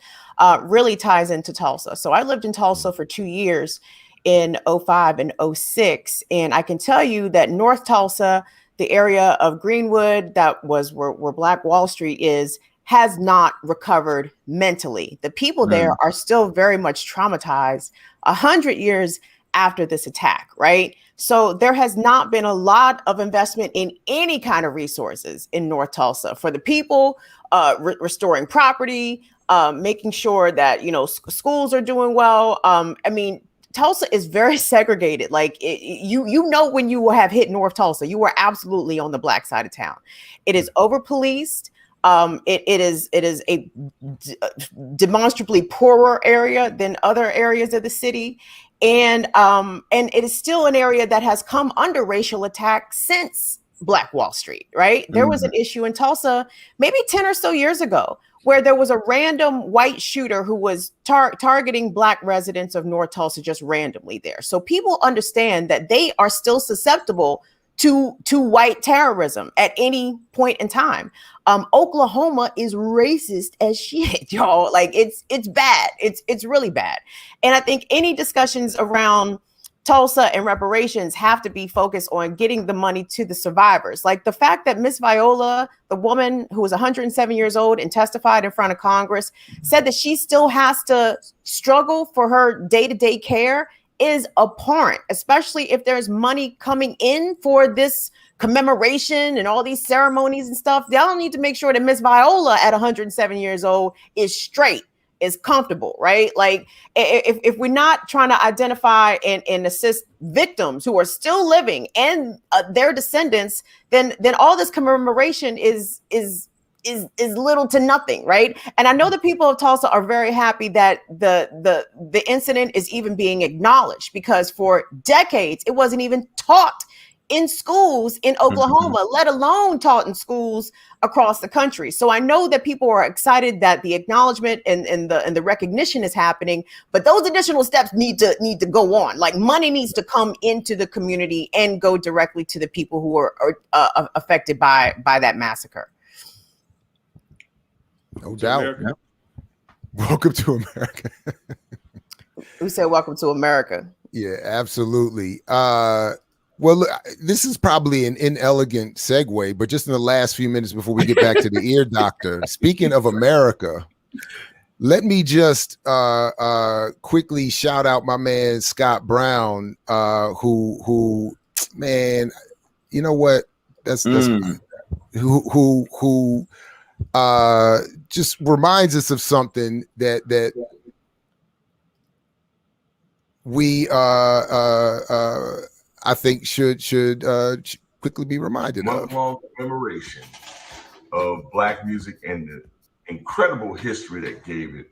really ties into Tulsa. So I lived in Tulsa for 2 years in 05 and 06. And I can tell you that North Tulsa, the area of Greenwood, that was where Black Wall Street is, has not recovered mentally. The people there are still very much traumatized 100 years after this attack, right? So there has not been a lot of investment in any kind of resources in North Tulsa for the people, restoring property, making sure that, schools are doing well. Tulsa is very segregated. Like when you have hit North Tulsa, you are absolutely on the Black side of town. It is over policed. It is a demonstrably poorer area than other areas of the city. And it is still an area that has come under racial attack since Black Wall Street, right? There was an issue in Tulsa maybe 10 or so years ago where there was a random white shooter who was targeting Black residents of North Tulsa just randomly there. So people understand that they are still susceptible to white terrorism at any point in time. Oklahoma is racist as shit, y'all. Like it's bad. It's really bad. And I think any discussions around Tulsa and reparations have to be focused on getting the money to the survivors. Like the fact that Miss Viola, the woman who was 107 years old and testified in front of Congress, said that she still has to struggle for her day-to-day care is abhorrent, especially if there's money coming in for this commemoration and all these ceremonies and stuff. Y'all need to make sure that Miss Viola at 107 years old is straight, is comfortable, right? Like if we're not trying to identify and assist victims who are still living and their descendants, then all this commemoration is little to nothing, right? And I know the people of Tulsa are very happy that the incident is even being acknowledged, because for decades it wasn't even taught in schools in Oklahoma, let alone taught in schools across the country. So I know that people are excited that the acknowledgement and the recognition is happening, but those additional steps need to go on. Like money needs to come into the community and go directly to the people who are affected by that massacre. No doubt. Yeah. Welcome to America. Who said welcome to America? Yeah, absolutely. Well, look, this is probably an inelegant segue, but just in the last few minutes before we get back to the ear doctor, speaking of America, let me just quickly shout out my man Scott Brown, who man, you know what? That's who just reminds us of something that we I think should quickly be reminded of. Month-long commemoration of Black music and the incredible history that gave it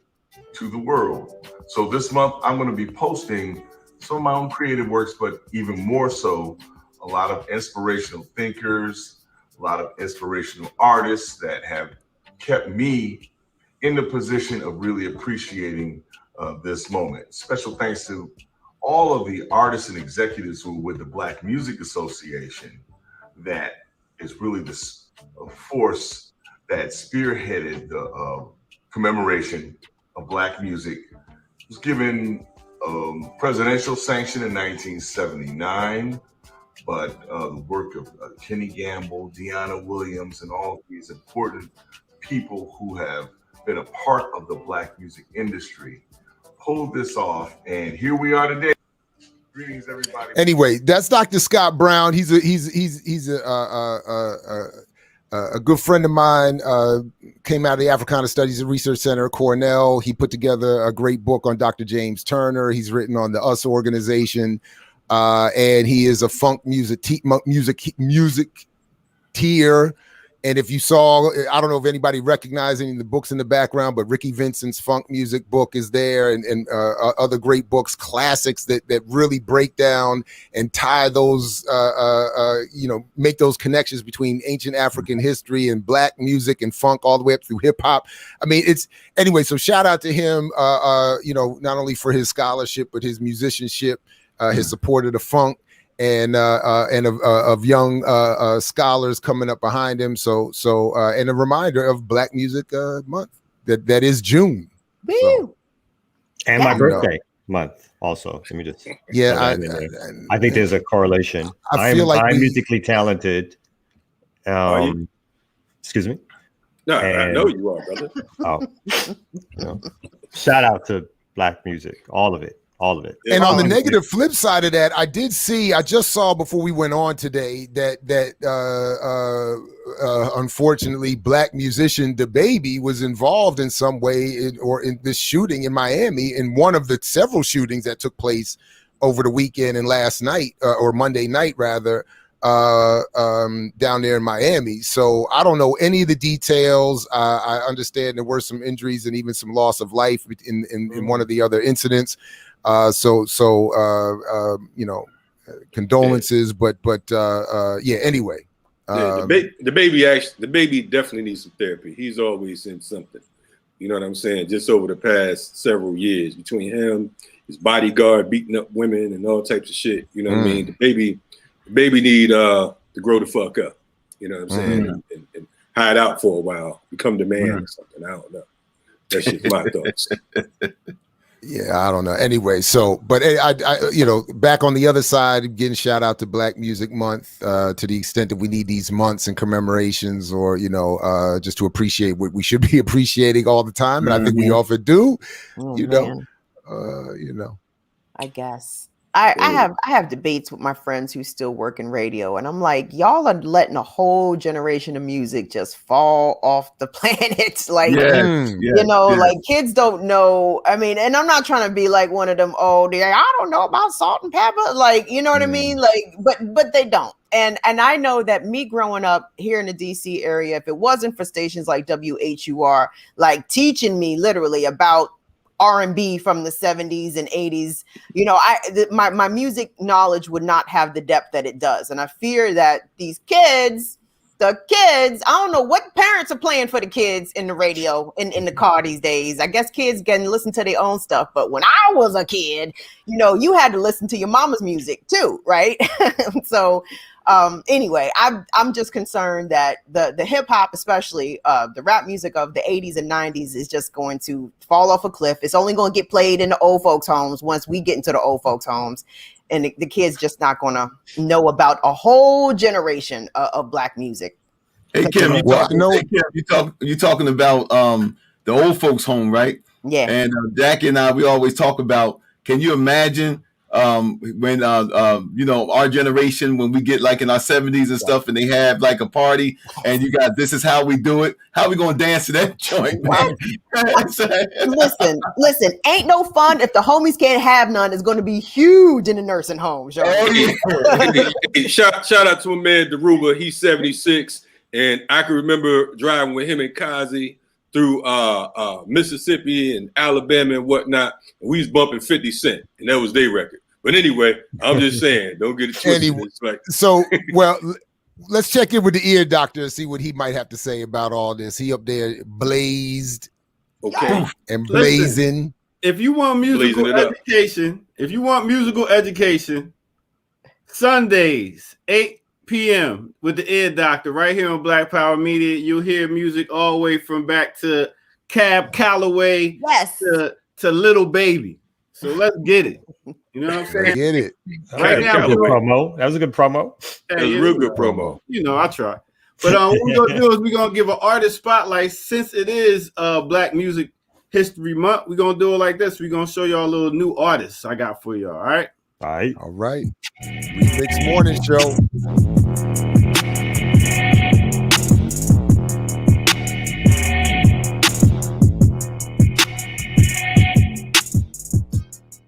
to the world. So this month I'm going to be posting some of my own creative works, but even more so, a lot of inspirational thinkers, a lot of inspirational artists that have kept me in the position of really appreciating this moment. Special thanks to all of the artists and executives who were with the Black Music Association, that is really the force that spearheaded the commemoration of Black music. It was given presidential sanction in 1979, but the work of Kenny Gamble, Deanna Williams, and all of these important people who have been a part of the Black music industry pulled this off, and here we are today. Greetings, everybody. Anyway, that's Dr. Scott Brown. He's a good friend of mine. Came out of the Africana Studies and Research Center at Cornell. He put together a great book on Dr. James Turner. He's written on the US organization, and he is a funk music tier. And if you saw, I don't know if anybody recognized any of the books in the background, but Ricky Vincent's funk music book is there, and other great books, classics that really break down and tie those, make those connections between ancient African history and Black music and funk all the way up through hip hop. I mean, anyway, so shout out to him, not only for his scholarship, but his musicianship, his support of the funk. and of young scholars coming up behind him. So and a reminder of Black Music Month that is June. So. And my birthday month also. Let me just I think there's a correlation. I'm musically talented. Excuse me. No, I know you are, brother. Shout out to Black music, all of it. And on the negative flip side of that, I just saw before we went on today that unfortunately Black musician DaBaby was involved in some way in this shooting in Miami, in one of the several shootings that took place over the weekend and last night or Monday night rather, down there in Miami. So I don't know any of the details. I understand there were some injuries and even some loss of life in one of the other incidents. Condolences, but anyway. The baby definitely needs some therapy. He's always in something. You know what I'm saying? Just over the past several years, between him, his bodyguard beating up women and all types of shit. You know what I mean? The baby need to grow the fuck up. You know what I'm saying? And hide out for a while, become the man or something. I don't know. That's just my thoughts. Yeah, I don't know. Anyway, so, but I back on the other side, getting shout out to Black Music Month to the extent that we need these months and commemorations, or just to appreciate what we should be appreciating all the time, and I think we often do. I guess. I have debates with my friends who still work in radio, and I'm like, y'all are letting a whole generation of music just fall off the planet. Like, like kids don't know. I mean, and I'm not trying to be like one of them, I don't know about Salt and Pepper. Like, you know what I mean? Like, but they don't. And I know that me growing up here in the DC area, if it wasn't for stations like WHUR, like teaching me literally about R&B from the 70s and 80s, my music knowledge would not have the depth that it does. And I fear that these kids, I don't know what parents are playing for the kids in the radio, in the car these days. I guess kids can listen to their own stuff. But when I was a kid, you had to listen to your mama's music too, right? So anyway, I'm just concerned that the hip hop, especially the rap music of the 80s and 90s, is just going to fall off a cliff. It's only going to get played in the old folks' homes once we get into the old folks' homes, and the kids just not going to know about a whole generation of Black music. Hey Kim, you're talking about the old folks' home, right? Yeah. And Jackie and I, we always talk about. Can you imagine? When our generation, when we get like in our 70s and stuff, and they have like a party, and you got This Is How We Do It. How we gonna dance to that joint? Listen, ain't no fun if the homies can't have none. It's going to be huge in the nursing home. Shout out to a man, Daruba. He's 76, and I can remember driving with him and Cosby through Mississippi and Alabama and whatnot, and we was bumping 50 Cent, and that was their record. But anyway, I'm just saying, don't get it twisted. So, let's check in with the ear doctor and see what he might have to say about all this. He up there blazed, and blazing. Listen, if you want musical education, Sundays 8 p.m. with the ear doctor right here on Black Power Media. You'll hear music all the way from back to Cab Calloway to Little Baby. So let's get it. You know what I'm saying? Get it. Right now, that was a good promo. That was a real good promo. I try. But what we're going to do is we're going to give an artist spotlight. Since it is Black Music History Month, we're going to do it like this. We're going to show y'all a little new artists I got for y'all. All right? All right. RemiX Morning Show.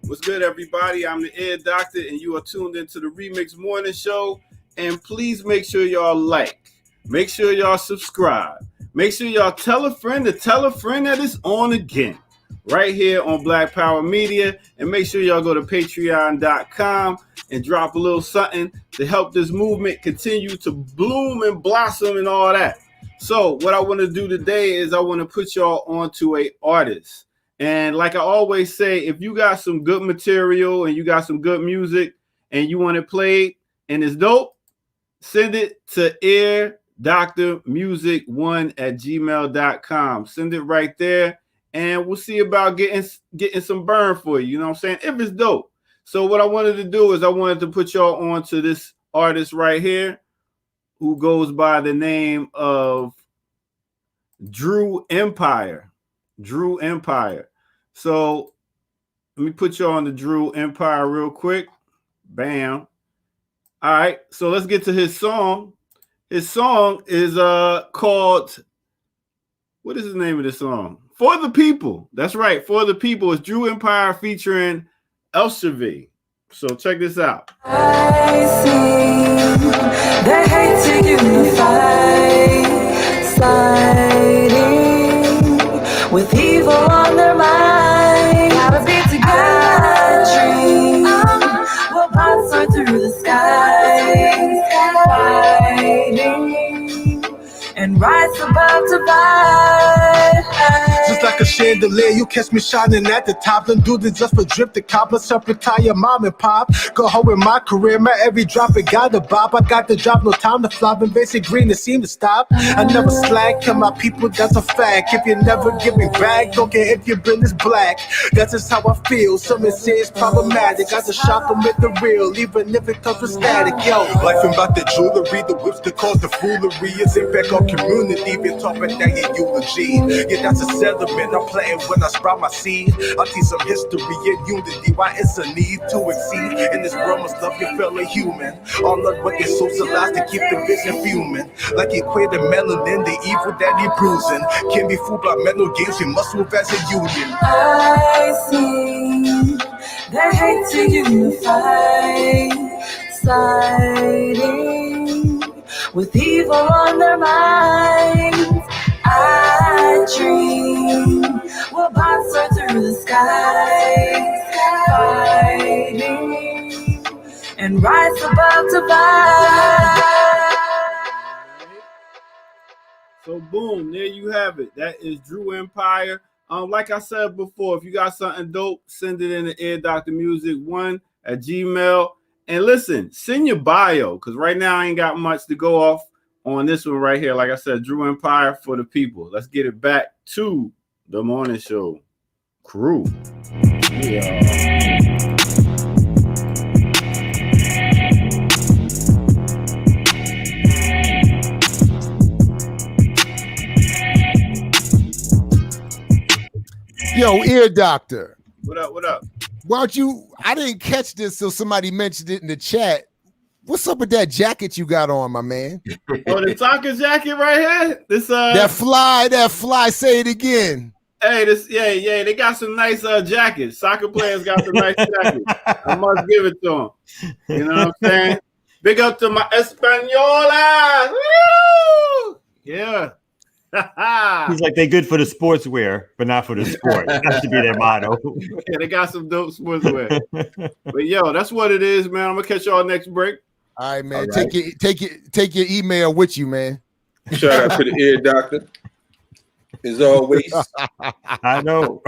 What's good, everybody? I'm the Ear Doctor, and you are tuned into the RemiX Morning Show. And please make sure y'all like. Make sure y'all subscribe. Make sure y'all tell a friend to tell a friend that it's on again. Right here on Black Power Media. And make sure y'all go to patreon.com and drop a little something to help this movement continue to bloom and blossom and all that. So what I want to do today is I want to put y'all onto an artist. And like I always say, if you got some good material and you got some good music and you want it played, and it's dope, send it to airdoctormusic1@gmail.com. Send it right there, and we'll see about getting some burn for you. You know what I'm saying? If it's dope. So what I wanted to do is I wanted to put y'all on to this artist right here who goes by the name of Drew Empire. Drew Empire. So let me put you on the Drew Empire real quick. Bam. All right. So let's get to his song. His song is called, what is the name of the song? For the People. That's right. For the People. It's Drew Empire featuring Elsevier. So check this out. I see they hate to unify, siding with evil on their mind. Gotta be together. Dream will pass right through the skies, fighting and rise above to fight. Just like a chandelier, you catch me shining at the top. Them do this just for drip the cop. Let's up retire mom and pop. Go home with my career, my every drop it got a bop. I got the job, no time to flop. And basic green, it seem to stop. I never slack, kill my people, that's a fact. If you never give me back, don't care if your bill is black. That's just how I feel. Some say it's problematic. I just shop them with the real, even if it comes with static. Yo, life about the jewelry, the whips that cause the foolery. Is impact on community, been talking that in eulogy. Yeah, that's a settlement. I'm playing when I sprout my seed. I teach some history and unity. Why it's a need to exceed. In this world must love your fellow human. All of what they socialize to keep the vision fuming. Like equate the melanin, the evil that he bruising. Can't be fooled by mental games, we must move as a union. I see they hate to unify, siding with evil on their minds. I dream we'll bounce right through the skies, fighting and rise above to fight. So boom, there you have it. That is Drew Empire. Like I said before, if you got something dope, send it in to airdoctormusic1@gmail. And listen, send your bio, because right now I ain't got much to go off on this one right here. Like I said, Drew Empire for the people. Let's get it back to the morning show crew. Yeah. Yo, Ear Doctor. What up? What up? Why don't you? I didn't catch this till somebody mentioned it in the chat. What's up with that jacket you got on, my man? Oh, the Tonka jacket right here. This that fly. Say it again. Hey, yeah. They got some nice jackets. Soccer players got some nice jackets. I must give it to them. You know what I'm saying? Big up to my Española. Woo! Yeah. He's like, they good for the sportswear, but not for the sport. That should be their motto. Yeah, they got some dope sportswear. But yo, that's what it is, man. I'm gonna catch y'all next break. All right, man. All right. Take your email with you, man. Shout out to the Ear Doctor. As always. I know.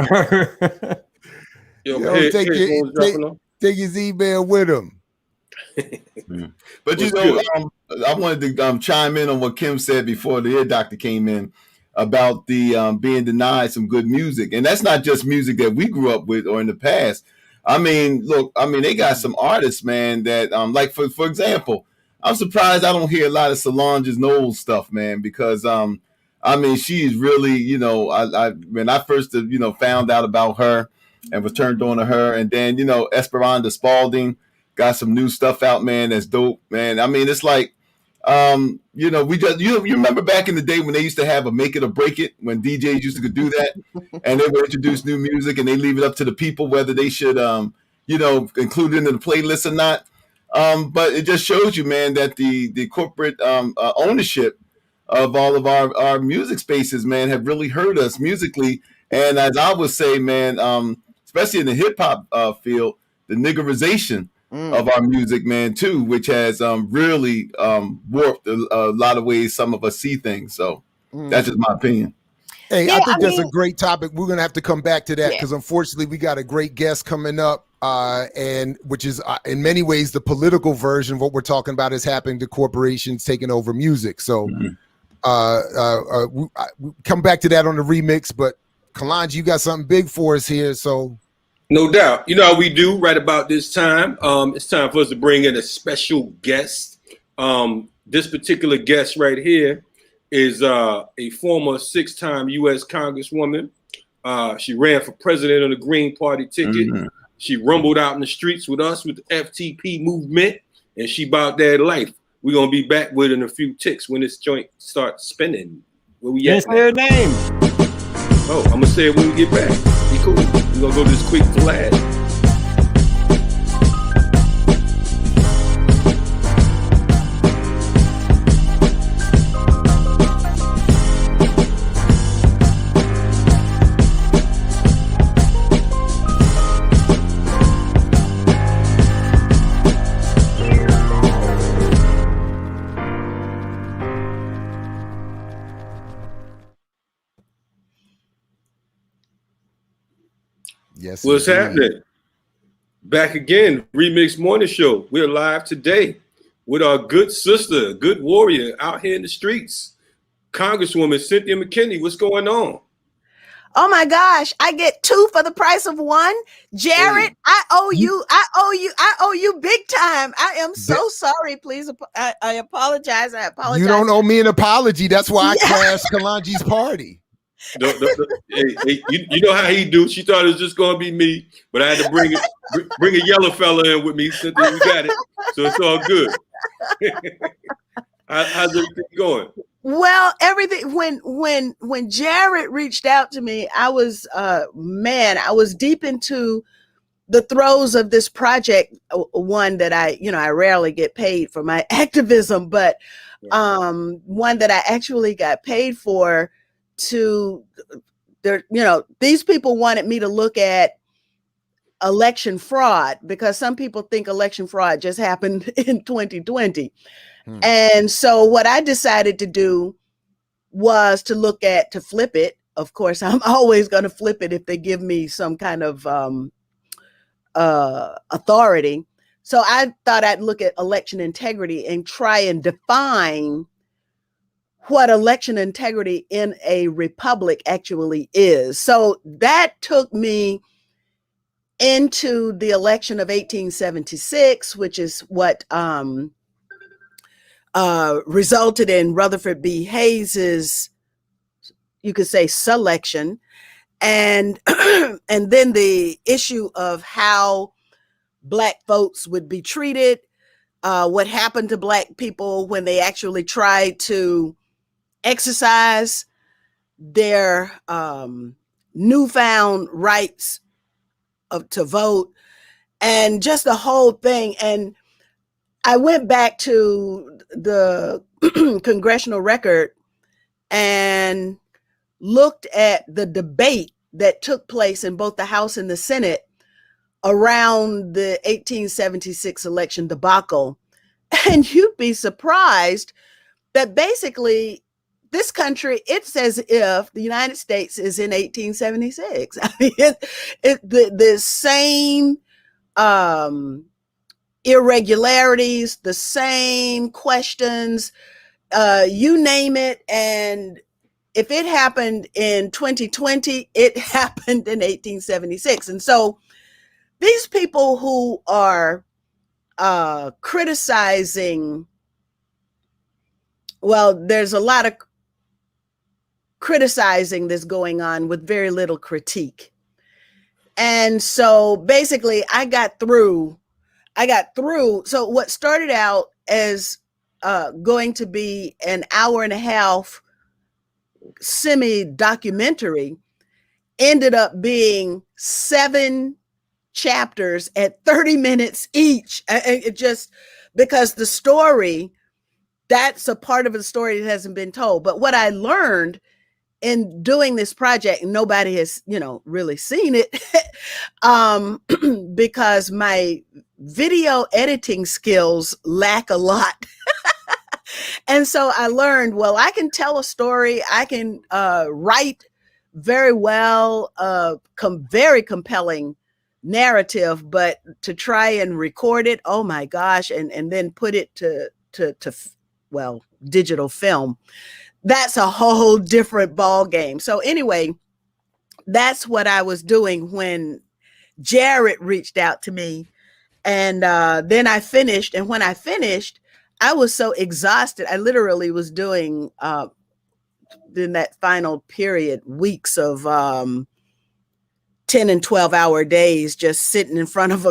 Take his email with him. But you know, I wanted to chime in on what Kim said before the Ear Doctor came in about the being denied some good music, and that's not just music that we grew up with or in the past. I mean, look, they got some artists, man, that like for example, I'm surprised I don't hear a lot of Solange Knowles stuff, man, because she is really, you know, when I first found out about her and was turned on to her, and then Esperanza Spalding got some new stuff out, man, that's dope, man. It's like, we just you remember back in the day when they used to have a make it or break it, when DJs used to do that, and they would introduce new music and they leave it up to the people whether they should include it in the playlist or not. But it just shows you, man, that the corporate ownership of all of our music spaces, man, have really hurt us musically. And as I would say, man, especially in the hip hop field, the niggerization of our music, man, too, which has really warped a lot of ways some of us see things. So that's just my opinion. Hey, I think that's a great topic. We're gonna have to come back to that because unfortunately we got a great guest coming up, and which is in many ways the political version of what we're talking about is happening to corporations taking over music. So we come back to that on the remix. But Kalonji, you got something big for us here, so. No doubt. You know how we do right about this time. It's time for us to bring in a special guest. This particular guest right here is a former 6-time U.S. Congresswoman. She ran for president on the Green Party ticket. She rumbled out in the streets with us with the FTP movement, and she about that life. We're going to be back with in a few ticks when this joint starts spinning. Where we at? Say her name. Oh, I'm going to say it when we get back. Be cool. We're going to go to this quick flash. Yes. What's happening? Back again, Remix Morning Show. We're live today with our good sister, good warrior out here in the streets, Congresswoman Cynthia McKinney. What's going on? Oh my gosh, I get 2 for the price of 1. Jared, I owe you big time. I am so sorry. Please, I apologize. You don't owe me an apology. That's why I crashed Kalonji's party. Hey, you know how he do. She thought it was just gonna be me, but I had to bring a yellow fella in with me. Cynthia, we got it, so it's all good. How's everything going? Well, everything when Jared reached out to me, I was I was deep into the throes of this project, one that I rarely get paid for my activism, but one that I actually got paid for. These people wanted me to look at election fraud because some people think election fraud just happened in 2020. And so what I decided to do was to flip it. Of course, I'm always going to flip it if they give me some kind of authority. So I thought I'd look at election integrity and try and define what election integrity in a republic actually is. So that took me into the election of 1876, which is what resulted in Rutherford B. Hayes's, you could say, selection, and and then the issue of how Black votes would be treated, what happened to Black people when they actually tried to exercise their newfound rights to vote, and just the whole thing. And I went back to the congressional record and looked at the debate that took place in both the House and the Senate around the 1876 election debacle. And you'd be surprised that basically this country, it's as if the United States is in 1876. I mean, the same irregularities, the same questions, you name it. And if it happened in 2020, it happened in 1876. And so these people who are criticizing, well, there's a lot of criticizing that's going on with very little critique. And so basically I got through. So what started out as going to be an hour and a half semi-documentary ended up being 7 chapters at 30 minutes each. It just, because the story, that's a part of the story that hasn't been told. But what I learned in doing this project, nobody has, really seen it, because my video editing skills lack a lot. And so I learned, well, I can tell a story, I can write very well, very compelling narrative, but to try and record it, oh my gosh, and then put it to digital film, that's a whole different ball game. So anyway, that's what I was doing when Jared reached out to me, and then I finished. And when I finished, I was so exhausted. I literally was doing in that final period weeks of 10 and 12-hour days, just sitting in front of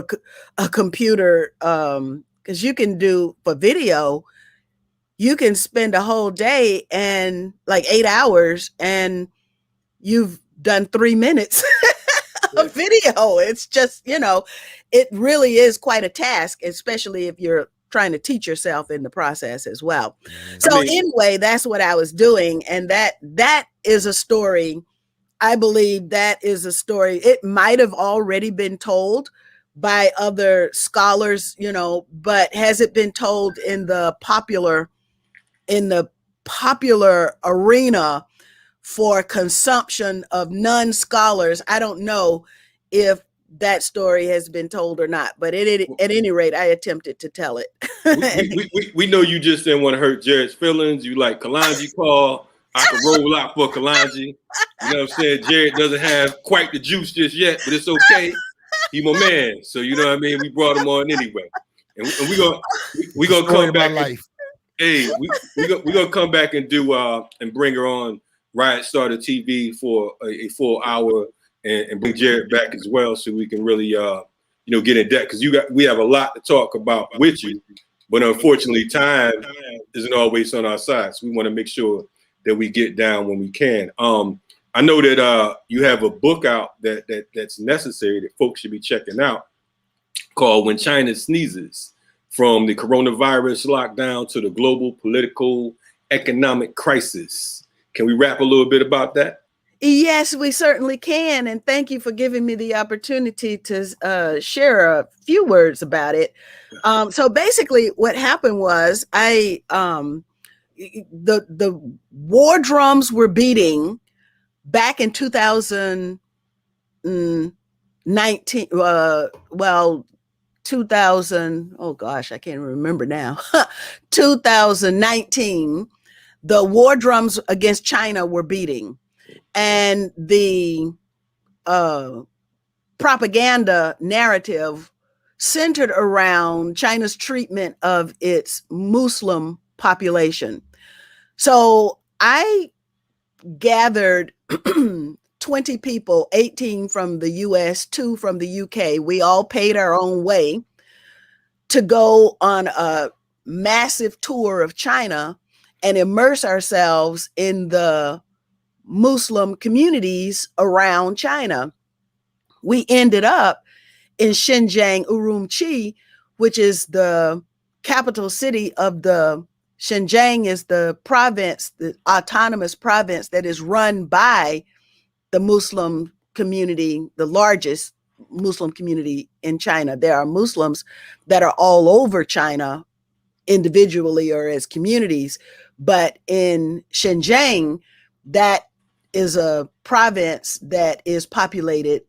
a computer, because you can do for video, you can spend a whole day and like 8 hours and you've done 3 minutes of video. It's just, it really is quite a task, especially if you're trying to teach yourself in the process as well. So anyway, that's what I was doing. And that is a story. I believe that is a story. It might have already been told by other scholars, but has it been told in the popular arena for consumption of non-scholars? I don't know if that story has been told or not, but at any rate, I attempted to tell it. we know you just didn't want to hurt Jared's feelings. You like Kalonji Paul. I can roll out for Kalonji. You know what I'm saying? Jared doesn't have quite the juice just yet, but it's okay. He my man. So you know what I mean? We brought him on anyway. And we gonna come back. We're gonna come back and do and bring her on Riot Starter TV for a full hour and bring Jared back as well, so we can really get in depth, because we have a lot to talk about with you, but unfortunately time isn't always on our side. So we want to make sure that we get down when we can. I know that you have a book out that's necessary that folks should be checking out, called When China Sneezes: From the Coronavirus Lockdown to the Global Political Economic Crisis. Can we rap a little bit about that? Yes, we certainly can. And thank you for giving me the opportunity to share a few words about it. So basically what happened was the war drums were beating back in 2019. 2000, oh gosh, I can't remember now. 2019, the war drums against China were beating. And the propaganda narrative centered around China's treatment of its Muslim population. So I gathered 20 people, 18 from the US, 2 from the UK. We all paid our own way to go on a massive tour of China and immerse ourselves in the Muslim communities around China. We ended up in Xinjiang, Urumqi, which is the capital city of the Xinjiang is the province, the autonomous province that is run by the Muslim community, the largest Muslim community in China. There are Muslims that are all over China individually or as communities, but in Xinjiang, that is a province that is populated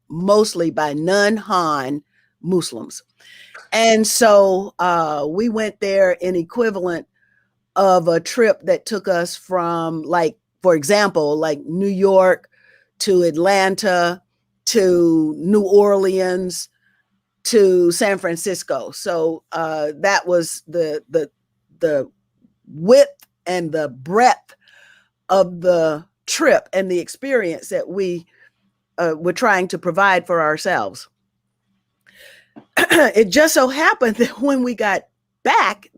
mostly by non-Han Muslims. And so we went there in equivalent of a trip that took us from, like, for example, like New York to Atlanta to New Orleans to San Francisco. So that was the width and the breadth of the trip and the experience that we were trying to provide for ourselves. It just so happened that when we got back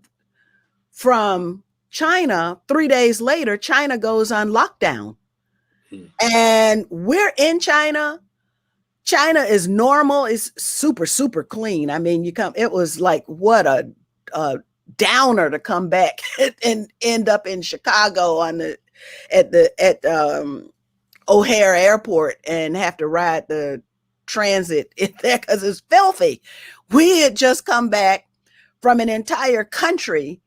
from China, 3 days later, China goes on lockdown. And we're in China. China is normal. It's super, super clean. I mean, it was like, what a downer to come back and end up in Chicago at O'Hare Airport and have to ride the transit in there because it's filthy. We had just come back from an entire country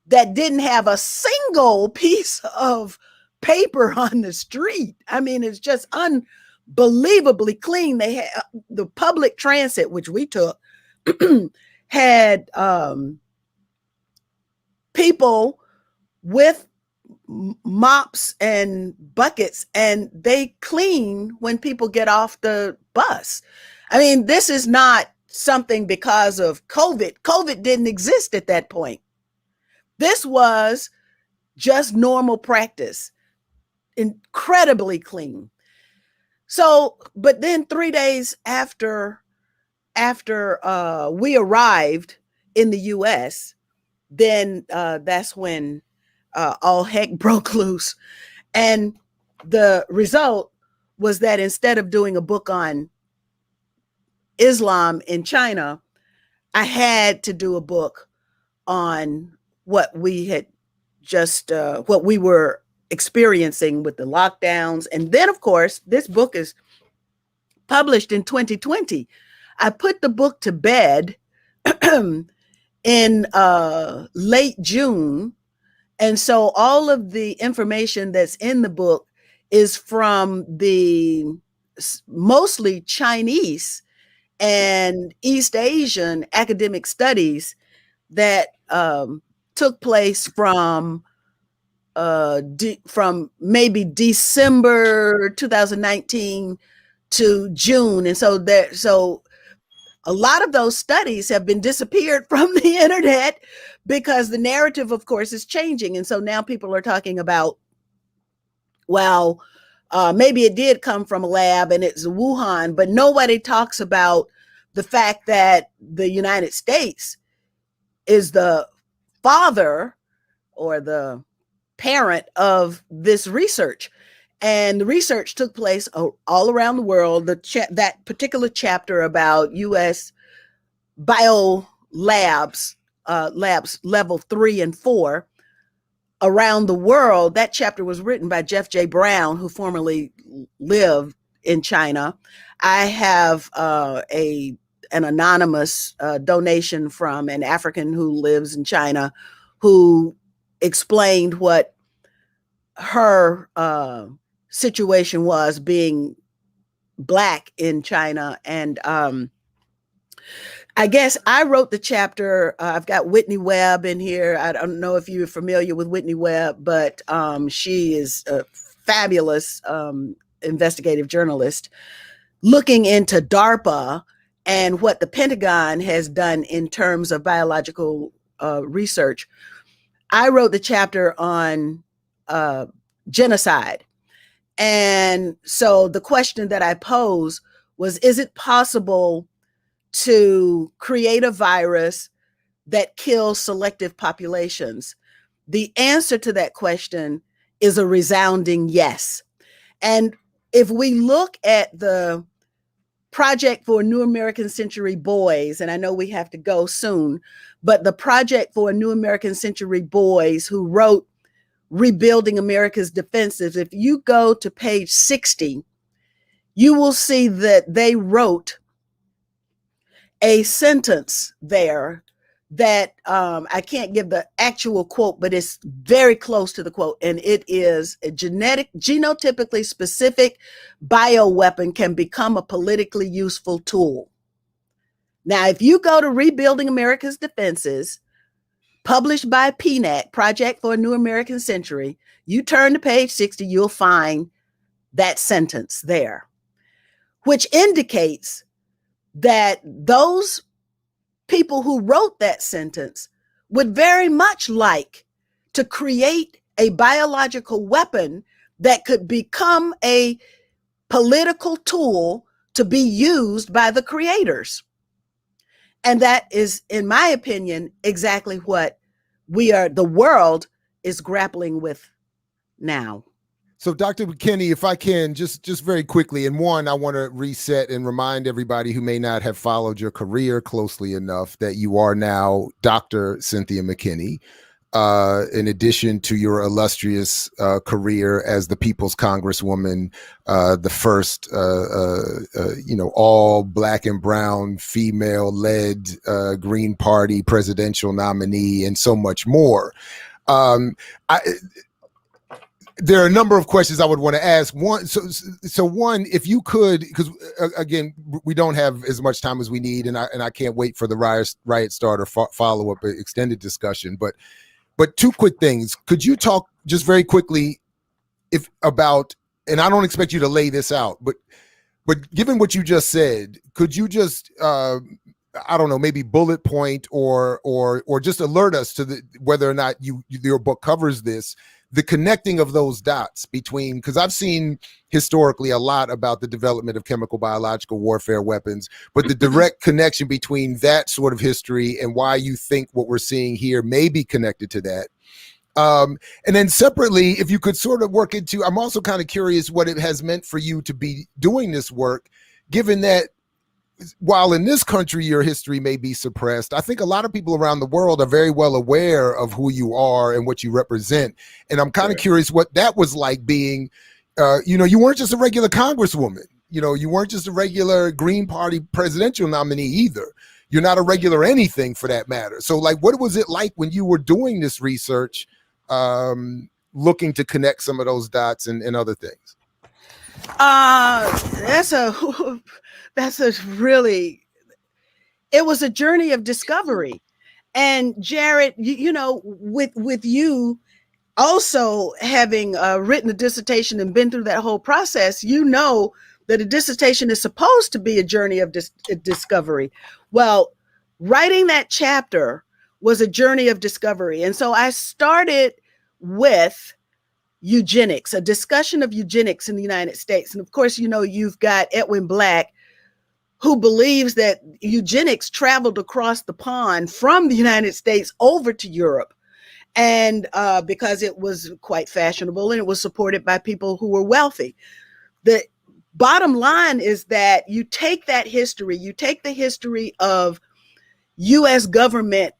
that didn't have a single piece of paper on the street. I mean, it's just unbelievably clean. They had the public transit, which we took, had people with mops and buckets, and they clean when people get off the bus. I mean, this is not something because of COVID. COVID didn't exist at that point. This was just normal practice, incredibly clean. So, but then 3 days after we arrived in the US, then that's when all heck broke loose. And the result was that instead of doing a book on Islam in China, I had to do a book on what we had just, what we were experiencing with the lockdowns. And then, of course, this book is published in 2020. I put the book to bed in late June. And so all of the information that's in the book is from the mostly Chinese and East Asian academic studies that took place from maybe December 2019 to June. And so a lot of those studies have been disappeared from the internet because the narrative, of course, is changing. And so now people are talking about, well, maybe it did come from a lab and it's Wuhan, but nobody talks about the fact that the United States is the father or the parent of this research. And the research took place all around the world. That particular chapter about U.S. bio labs level 3 and 4 around the world, that chapter was written by Jeff J. Brown, who formerly lived in China. I have an anonymous donation from an African who lives in China who explained what her situation was being Black in China. And I guess I wrote the chapter. I've got Whitney Webb in here. I don't know if you're familiar with Whitney Webb, but she is a fabulous investigative journalist looking into DARPA and what the Pentagon has done in terms of biological research. I wrote the chapter on genocide. And so the question that I posed was, is it possible to create a virus that kills selective populations? The answer to that question is a resounding yes. And if we look at the Project for a New American Century Boys, and I know we have to go soon, but the Project for a New American Century Boys who wrote Rebuilding America's Defenses, if you go to page 60, you will see that they wrote a sentence there that I can't give the actual quote, but it's very close to the quote. And it is, a genotypically specific bioweapon can become a politically useful tool. Now, if you go to Rebuilding America's Defenses, published by PNAC, Project for a New American Century, you turn to page 60, you'll find that sentence there, which indicates that those people who wrote that sentence would very much like to create a biological weapon that could become a political tool to be used by the creators. And that is, in my opinion, exactly what the world is grappling with now. So Dr. McKinney, if I can, just very quickly, and one, I want to reset and remind everybody who may not have followed your career closely enough that you are now Dr. Cynthia McKinney, in addition to your illustrious career as the People's Congresswoman, the first, all Black and brown female-led Green Party presidential nominee, and so much more. there are a number of questions I would want to ask. One, so one, if you could, because again, we don't have as much time as we need, and I can't wait for the riot start or follow up extended discussion. But two quick things. Could you talk just very quickly about, and I don't expect you to lay this out, but given what you just said, could you just I don't know, maybe bullet point or just alert us to whether or not your book covers this, the connecting of those dots between, because I've seen historically a lot about the development of chemical biological warfare weapons, but the direct connection between that sort of history and why you think what we're seeing here may be connected to that. And then separately, if you could sort of work into, I'm also kind of curious what it has meant for you to be doing this work, given that while in this country your history may be suppressed, I think a lot of people around the world are very well aware of who you are and what you represent. And I'm kind of curious what that was like being, you weren't just a regular congresswoman, you weren't just a regular Green Party presidential nominee either. You're not a regular anything for that matter. So like, what was it like when you were doing this research, looking to connect some of those dots and other things? It was a journey of discovery. And Jared, with you also having written a dissertation and been through that whole process, that a dissertation is supposed to be a journey of discovery. Well, writing that chapter was a journey of discovery. And so I started with eugenics, a discussion of eugenics in the United States. And of course, you've got Edwin Black, who believes that eugenics traveled across the pond from the United States over to Europe. And because it was quite fashionable and it was supported by people who were wealthy. The bottom line is that you take that history, you take the history of US government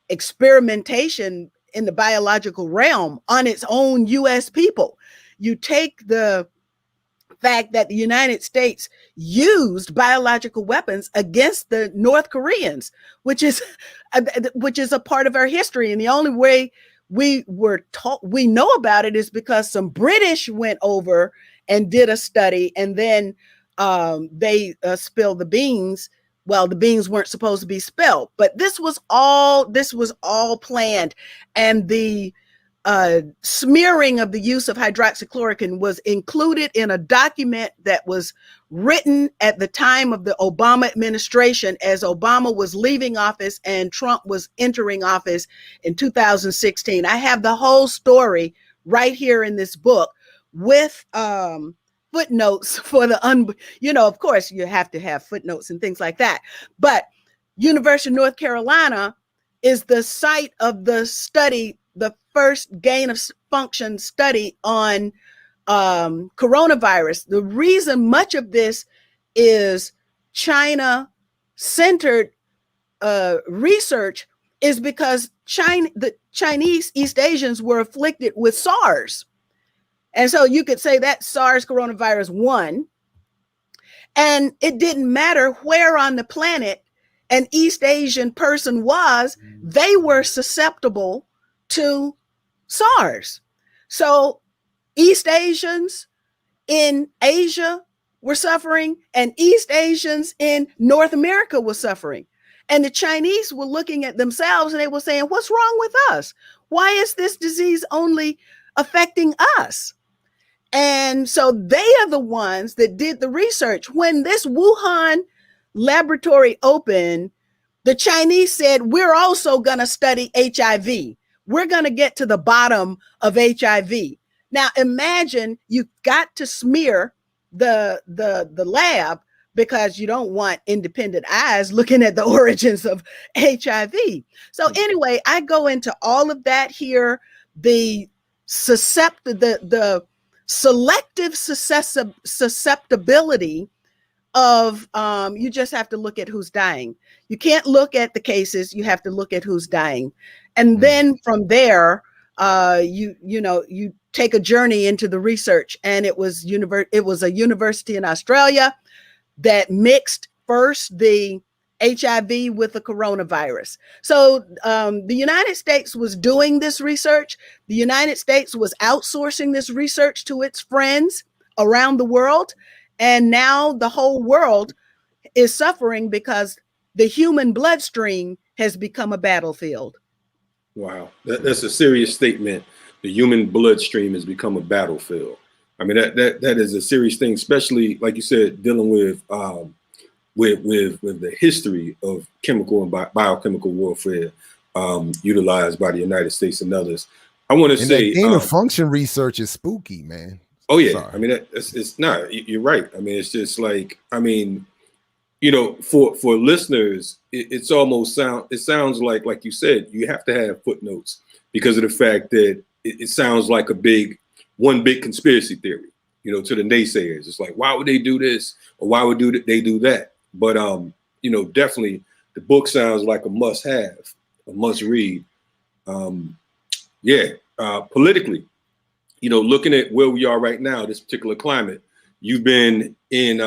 experimentation in the biological realm on its own US people. You take the fact that the United States used biological weapons against the North Koreans, which is a part of our history. And the only way we know about it is because some British went over and did a study, and then they spilled the beans. Well, the beans weren't supposed to be spilled, but this was all planned. And the smearing of the use of hydroxychloroquine was included in a document that was written at the time of the Obama administration, as Obama was leaving office and Trump was entering office in 2016. I have the whole story right here in this book with footnotes for of course you have to have footnotes and things like that. But University of North Carolina is the site of the study, the first gain of function study on coronavirus. The reason much of this is China-centered research is because the Chinese East Asians were afflicted with SARS. And so you could say that SARS coronavirus won, and it didn't matter where on the planet an East Asian person was, they were susceptible to SARS. So East Asians in Asia were suffering, and East Asians in North America were suffering. And the Chinese were looking at themselves and they were saying, what's wrong with us? Why is this disease only affecting us? And so they are the ones that did the research. When this Wuhan laboratory opened, the Chinese said, we're also going to study HIV. We're going to get to the bottom of HIV. Now, imagine you've got to smear the lab because you don't want independent eyes looking at the origins of HIV. So anyway, I go into all of that here, the selective susceptibility of, you just have to look at who's dying. You can't look at the cases, you have to look at who's dying. And then from there, you take a journey into the research. And it was a university in Australia that mixed first the HIV with the coronavirus. So the United States was doing this research. The United States was outsourcing this research to its friends around the world. And now the whole world is suffering because the human bloodstream has become a battlefield. Wow, that's a serious statement. The human bloodstream has become a battlefield. I mean, that is a serious thing, especially like you said, dealing with the history of chemical and biochemical warfare utilized by the United States and others. I want to say gain of function research is spooky, man. Oh yeah, sorry. I mean, it's not. You're right. I mean, it's just like, I mean, you know, for listeners, it sounds like you said, you have to have footnotes because of the fact that it sounds like one big conspiracy theory, you know, to the naysayers. It's like, why would they do this or why would they do that? But you know, definitely the book sounds like a must have, a must read. Politically, you know, looking at where we are right now, this particular climate, you've been in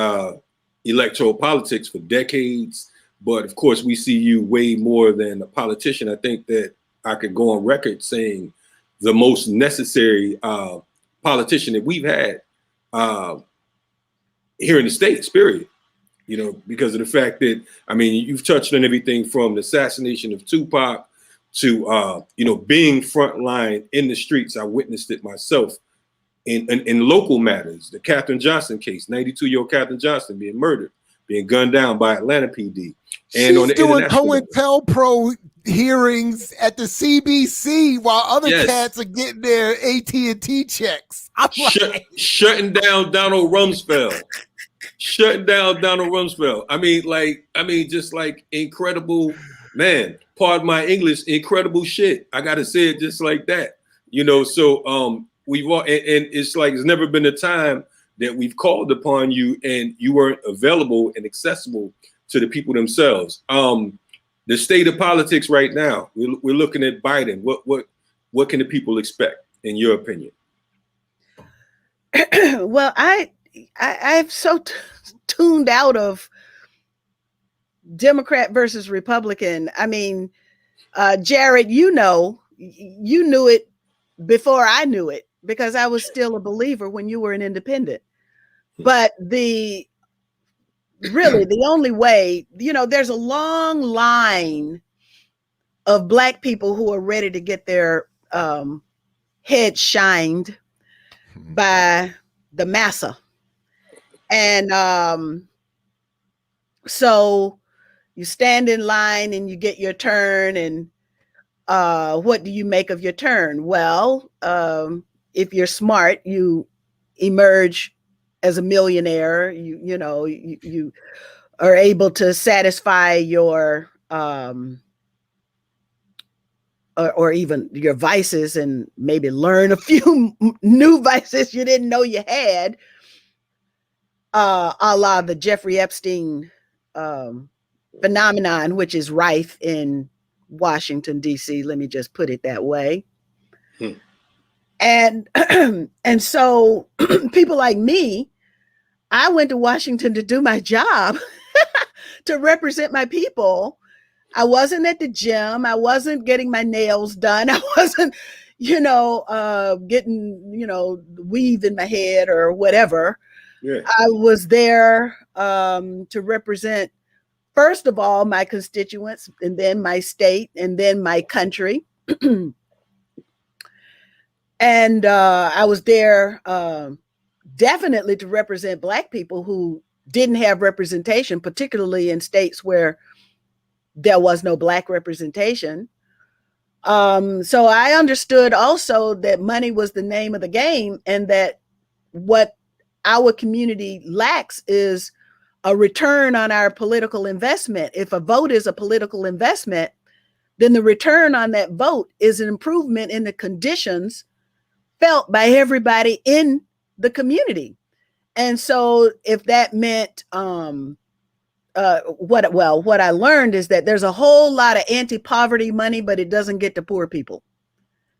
electoral politics for decades, but of course we see you way more than a politician. I think that I could go on record saying the most necessary politician that we've had here in the States, period. You know, because of the fact that, I mean, you've touched on everything from the assassination of Tupac to, you know, being frontline in the streets. I witnessed it myself in local matters. The Katherine Johnson case, 92-year-old Katherine Johnson being murdered, being gunned down by Atlanta PD. And she's doing COINTELPRO hearings at the CBC while other cats are getting their AT&T checks. Shutting down Donald Rumsfeld. Shutting down Donald Rumsfeld. I mean, just like incredible, man, pardon my English, incredible shit. I got to say it just like that, you know? So we've all, and it's like, it's never been a time that we've called upon you and you weren't available and accessible to the people themselves. The state of politics right now, we're looking at Biden. What can the people expect in your opinion? Well, I've so tuned out of Democrat versus Republican. I mean, Jared, you knew it before I knew it because I was still a believer when you were an independent. But the only way, you know, there's a long line of Black people who are ready to get their heads shined by the massa. And so you stand in line and you get your turn. And what do you make of your turn? Well, if you're smart, you emerge as a millionaire. You are able to satisfy your or even your vices and maybe learn a few new vices you didn't know you had. A la the Jeffrey Epstein phenomenon, which is rife in Washington, D.C. Let me just put it that way. And so people like me, I went to Washington to do my job, to represent my people. I wasn't at the gym. I wasn't getting my nails done. I wasn't, getting, weave in my head or whatever. Yeah. I was there to represent, first of all, my constituents, and then my state, and then my country. And I was there definitely to represent Black people who didn't have representation, particularly in states where there was no Black representation. So I understood also that money was the name of the game, and that what our community lacks is a return on our political investment. If a vote is a political investment, then the return on that vote is an improvement in the conditions felt by everybody in the community. And so if that meant what I learned is that there's a whole lot of anti-poverty money, but it doesn't get to poor people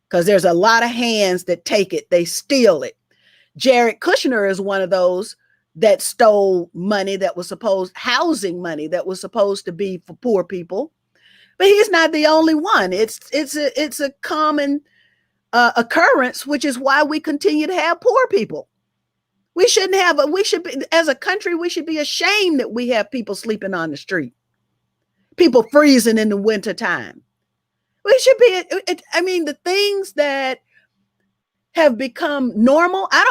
because there's a lot of hands that take it, they steal it. Jared Kushner is one of those that stole money that was housing money that was supposed to be for poor people. But he's not the only one. It's a common occurrence, which is why we continue to have poor people. We should be, as a country, we should be ashamed that we have people sleeping on the street, people freezing in the wintertime. We should be, the things that have become normal. I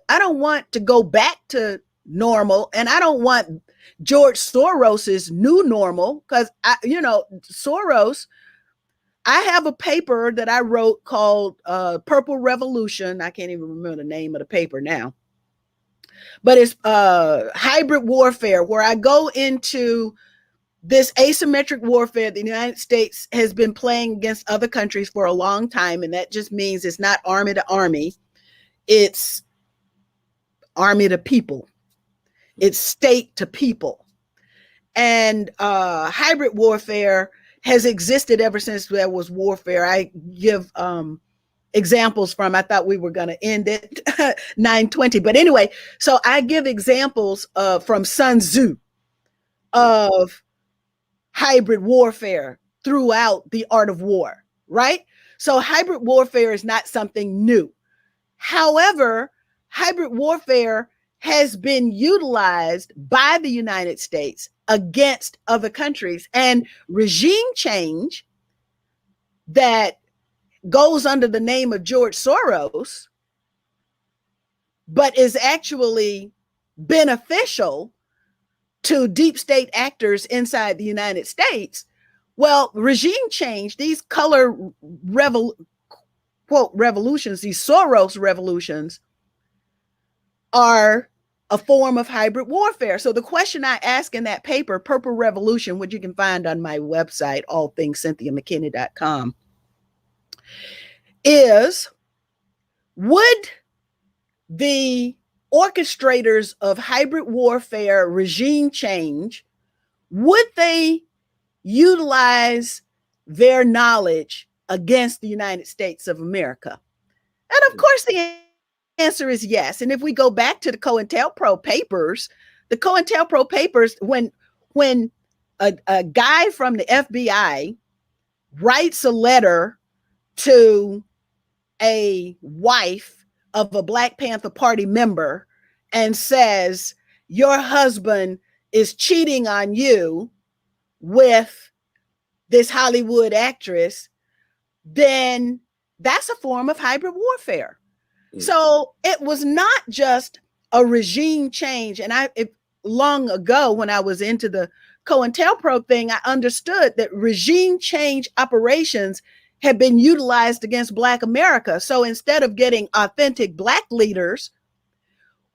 don't want to go back to normal, and I don't want George Soros's new normal, because Soros, I have a paper that I wrote called Purple Revolution. I can't even remember the name of the paper now, but it's hybrid warfare, where I go into this asymmetric warfare the United States has been playing against other countries for a long time. And that just means it's not army to army. It's army to people. It's state to people. And hybrid warfare has existed ever since there was warfare. I give examples from, I thought we were going to end at 9:20. But anyway, so I give examples from Sun Tzu of hybrid warfare throughout the art of war, right? So hybrid warfare is not something new. However, hybrid warfare has been utilized by the United States against other countries, and regime change that goes under the name of George Soros, but is actually beneficial to deep state actors inside the United States. Well, regime change, these color revolutions, these Soros revolutions, are a form of hybrid warfare. So the question I ask in that paper, Purple Revolution, which you can find on my website, allthingscynthiamckinney.com, is, would the orchestrators of hybrid warfare, regime change, would they utilize their knowledge against the United States of America? And of course, the answer is yes. And if we go back to the COINTELPRO papers, when a guy from the FBI writes a letter to a wife of a Black Panther Party member and says, your husband is cheating on you with this Hollywood actress, then that's a form of hybrid warfare. Mm-hmm. So it was not just a regime change. And long ago, when I was into the COINTELPRO thing, I understood that regime change operations have been utilized against Black America. So instead of getting authentic Black leaders,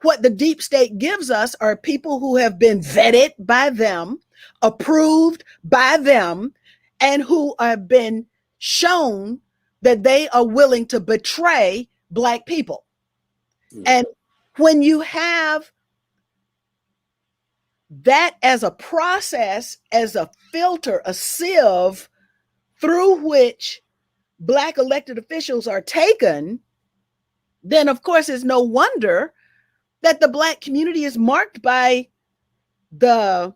what the deep state gives us are people who have been vetted by them, approved by them, and who have been shown that they are willing to betray Black people. And when you have that as a process, as a filter, a sieve through which Black elected officials are taken, then of course it's no wonder that the Black community is marked by the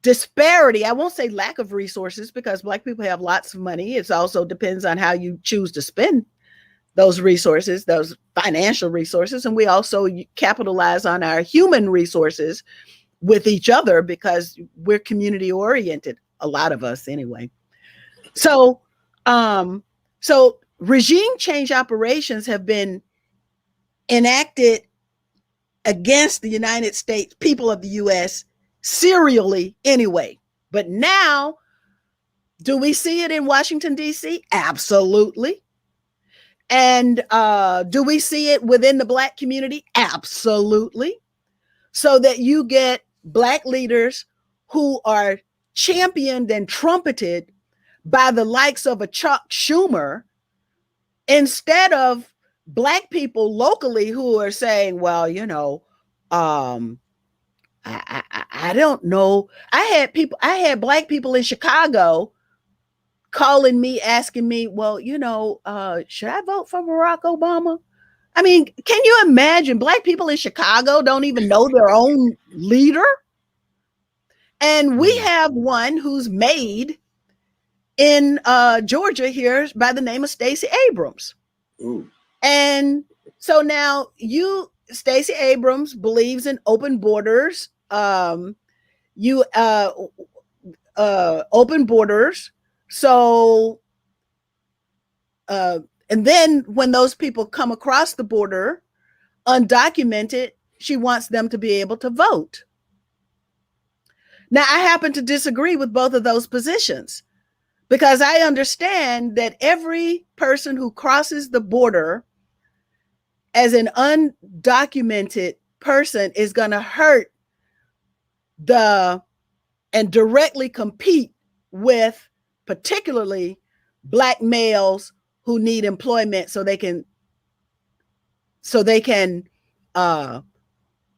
disparity. I won't say lack of resources, because Black people have lots of money. It also depends on how you choose to spend those resources, those financial resources. And we also capitalize on our human resources with each other because we're community oriented, a lot of us anyway. So regime change operations have been enacted against the United States, people of the US, serially anyway. But now, do we see it in Washington, D.C.? Absolutely. And do we see it within the Black community? Absolutely. So that you get Black leaders who are championed and trumpeted by the likes of a Chuck Schumer, instead of Black people locally who are saying, well, I don't know. I had Black people in Chicago calling me, asking me, well, should I vote for Barack Obama? I mean, can you imagine Black people in Chicago don't even know their own leader? And we have one who's made in Georgia here by the name of Stacey Abrams. Ooh. And so now Stacey Abrams believes in open borders. Open borders. So, and then when those people come across the border undocumented, she wants them to be able to vote. Now, I happen to disagree with both of those positions because I understand that every person who crosses the border as an undocumented person is going to hurt and directly compete with particularly Black males who need employment so they can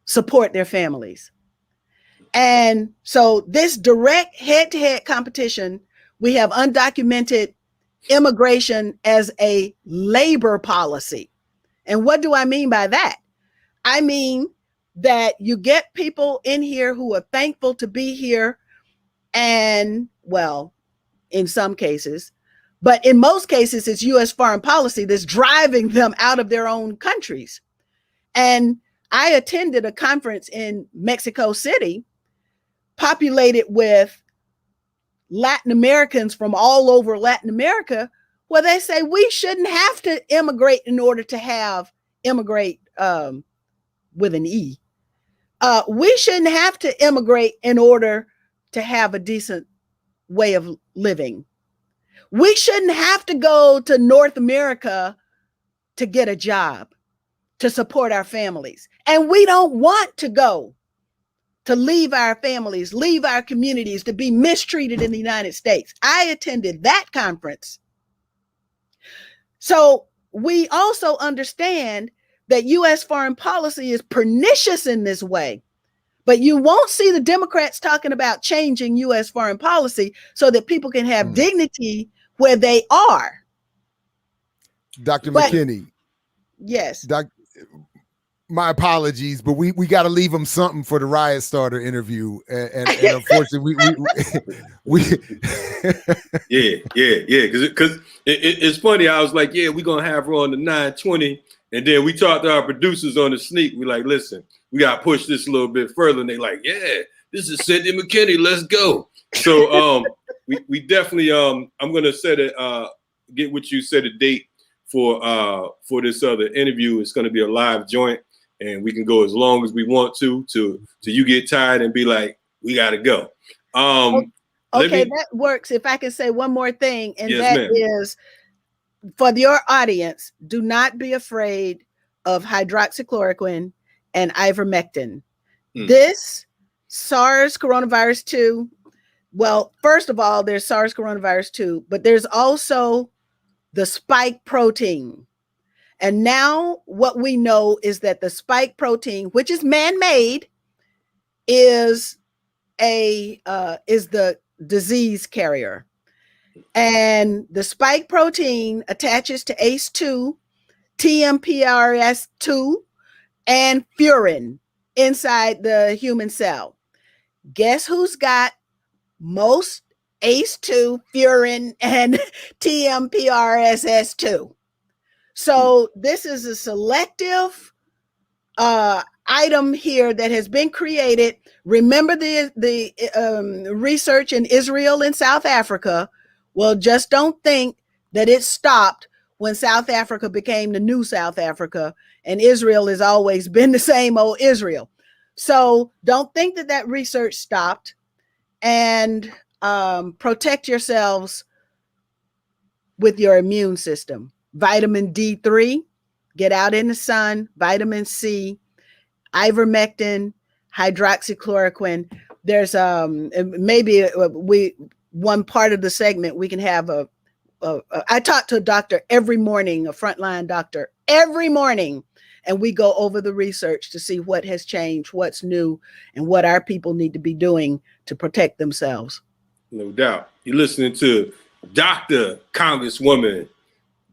support their families. And so this direct head-to-head competition, we have undocumented immigration as a labor policy. And what do I mean by that? I mean that you get people in here who are thankful to be here, and well, in some cases, but in most cases, it's U.S. foreign policy that's driving them out of their own countries. And I attended a conference in Mexico City, populated with Latin Americans from all over Latin America, where they say we shouldn't have to immigrate in order to immigrate with an E. We shouldn't have to immigrate in order to have a decent way of living. We shouldn't have to go to North America to get a job, to support our families. And we don't want to go to leave our families, leave our communities, to be mistreated in the United States. I attended that conference. So we also understand that U.S. foreign policy is pernicious in this way. But you won't see the Democrats talking about changing U.S. foreign policy so that people can have dignity where they are. Dr. McKinney. Yes. My apologies, but we got to leave them something for the Riot Starter interview, and unfortunately, we because it's funny. I was like, we're gonna have her on the 920, and then we talked to our producers on the sneak. We like, listen, we got to push this a little bit further, and they like, this is Cynthia McKinney, let's go. So we definitely I'm gonna get what you said a date for this other interview. It's gonna be a live joint. And we can go as long as we want to you get tired and be like, we got to go. Okay, that works. If I can say one more thing, and yes, that is for your audience, do not be afraid of hydroxychloroquine and ivermectin. This SARS coronavirus 2, well, first of all, there's SARS coronavirus 2, but there's also the spike protein. And now what we know is that the spike protein, which is man-made, is the disease carrier. And the spike protein attaches to ACE2, TMPRSS2, and furin inside the human cell. Guess who's got most ACE2, furin, and TMPRSS2? So this is a selective item here that has been created. Remember the research in Israel and South Africa? Well, just don't think that it stopped when South Africa became the new South Africa, and Israel has always been the same old Israel. So don't think that research stopped, and protect yourselves with your immune system. Vitamin D3, get out in the sun, vitamin C, ivermectin, hydroxychloroquine. There's maybe one part of the segment we can have I talk to a doctor every morning, a frontline doctor every morning, and we go over the research to see what has changed, what's new, and what our people need to be doing to protect themselves. No doubt. You're listening to Dr. Congresswoman,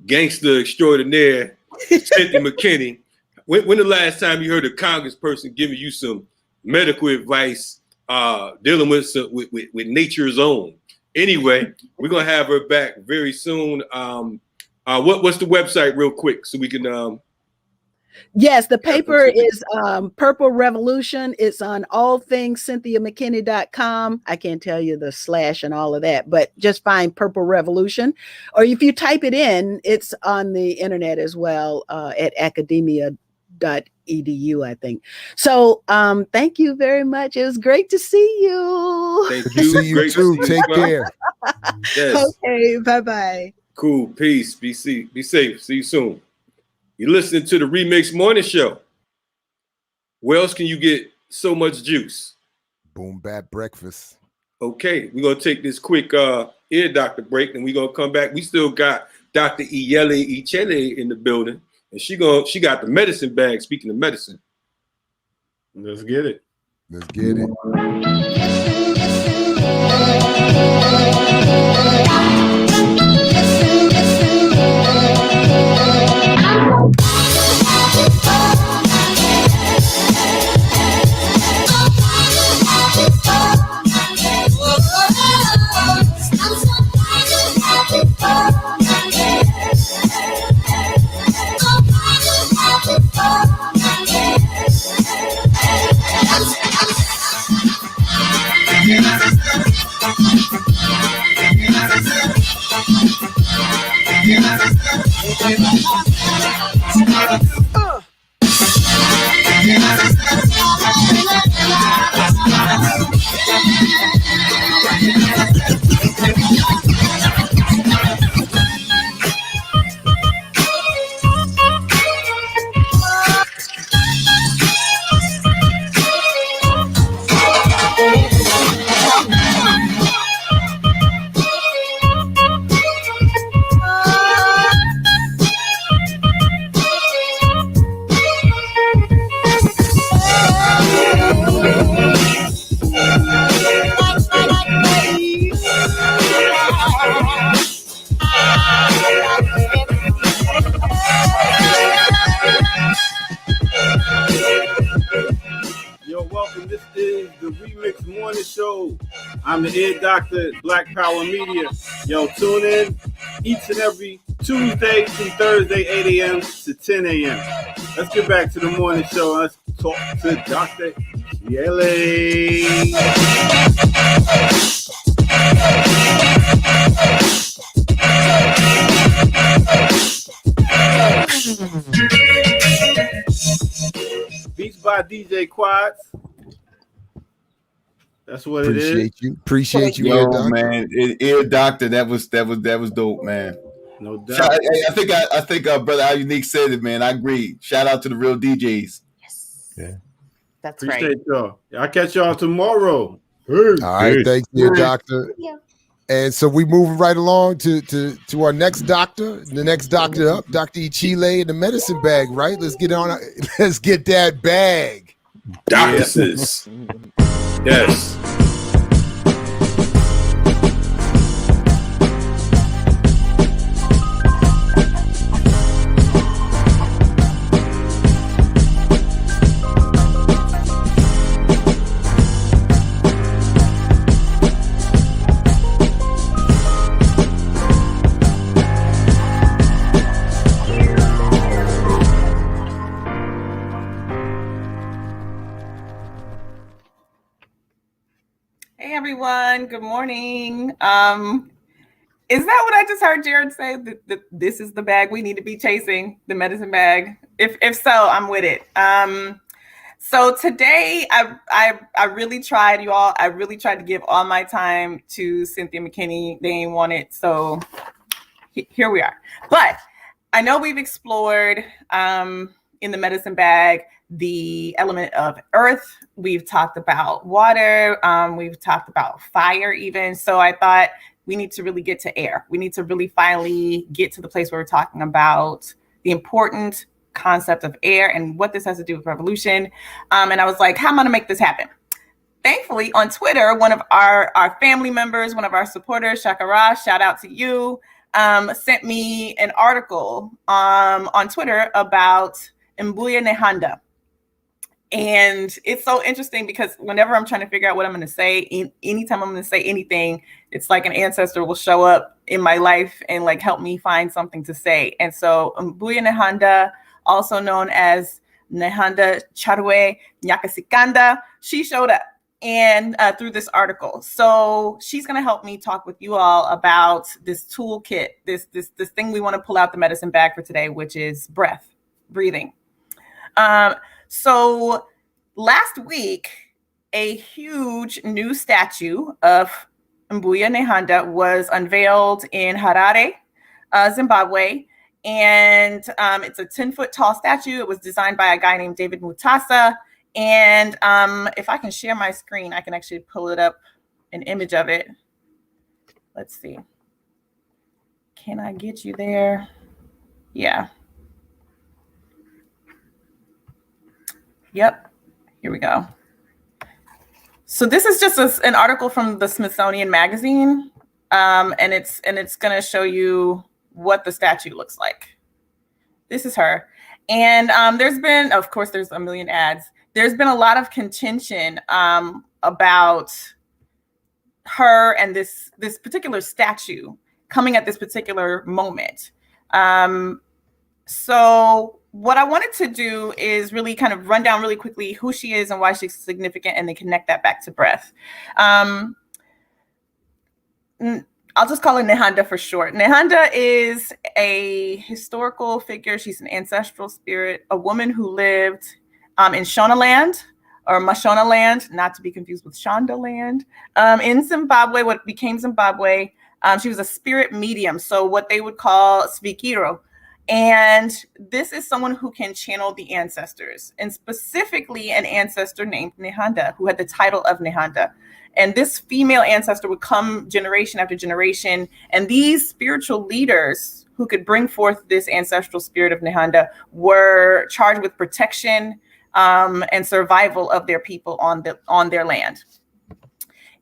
gangster extraordinaire, Cynthia McKinney. When the last time you heard a congressperson giving you some medical advice dealing with nature's own? Anyway, we're gonna have her back very soon. What's the website, real quick, so we can? Yes, the paper is Purple Revolution. It's on allthingscynthiamckinney.com. I can't tell you the slash and all of that, but just find Purple Revolution. Or if you type it in, it's on the internet as well at academia.edu, I think. So thank you very much. It was great to see you. Thank you. See you too. Take care. Yes. Okay, bye-bye. Cool. Peace. Be safe. See you soon. You're listening to the Remix Morning Show. Where else can you get so much juice? Boom Bap Breakfast. Okay, we're going to take this quick ear doctor break, and we're going to come back. We still got Dr. Iyele Ichele in the building, and she got the medicine bag, speaking of medicine. Let's get it. Let's get it. I'm the Ear Doctor, Black Power Media. Yo, tune in each and every Tuesday through Thursday, 8 a.m. to 10 a.m. Let's get back to the morning show. Let's talk to Dr. Iyele. Beats by DJ Quads. That's what it is. Appreciate you, yo, Ear Doctor. Man. Ear Doctor, that was dope, man. No doubt. I think Brother Al Unique said it, man. I agree. Shout out to the real DJs. Yes. Yeah. That's Appreciate right. y'all. I'll catch y'all tomorrow. All right, thanks, Ear Doctor. Yeah. And so we moving right along to our next doctor, the next doctor up, Dr. Ichile in the medicine bag, right? Let's get that bag. Doctors. Yes. Hey everyone, good morning. Is that what I just heard Jared say? That this is the bag we need to be chasing, the medicine bag? If so, I'm with it. So today I really tried, you all. I really tried to give all my time to Cynthia McKinney. They ain't want it, so here we are. But I know we've explored in the medicine bag the element of earth. We've talked about water. We've talked about fire even. So I thought we need to really get to air. We need to really finally get to the place where we're talking about the important concept of air and what this has to do with revolution. And I was like, how am I gonna make this happen? Thankfully, on Twitter, one of our family members, one of our supporters, Shakara, shout out to you, sent me an article on Twitter about Mbuya Nehanda. And it's so interesting because whenever I'm trying to figure out what I'm going to say, anytime I'm going to say anything, it's like an ancestor will show up in my life and like help me find something to say. And so Mbuya Nehanda, also known as Nehanda Charwe Nyakasikanda, she showed up and through this article. So she's going to help me talk with you all about this toolkit, this thing we want to pull out the medicine bag for today, which is breathing. So last week, a huge new statue of Mbuya Nehanda was unveiled in Harare, Zimbabwe. And it's a 10-foot tall statue. It was designed by a guy named David Mutasa. And if I can share my screen, I can actually pull it up, an image of it. Let's see. Can I get you there? Yeah. Yep. Here we go. So this is just an article from the Smithsonian Magazine, and it's going to show you what the statue looks like. This is her. And there's been, of course, there's a million ads. There's been a lot of contention about her and this particular statue coming at this particular moment. So what I wanted to do is really kind of run down really quickly who she is and why she's significant, and then connect that back to breath. I'll just call her Nehanda for short. Nehanda is a historical figure. She's an ancestral spirit, a woman who lived in Shona land, or Mashona land, not to be confused with Shonda land, in Zimbabwe, what became Zimbabwe. She was a spirit medium, so what they would call Svikiro. And this is someone who can channel the ancestors, and specifically an ancestor named Nehanda, who had the title of Nehanda. And this female ancestor would come generation after generation. And these spiritual leaders who could bring forth this ancestral spirit of Nehanda were charged with protection and survival of their people on their land.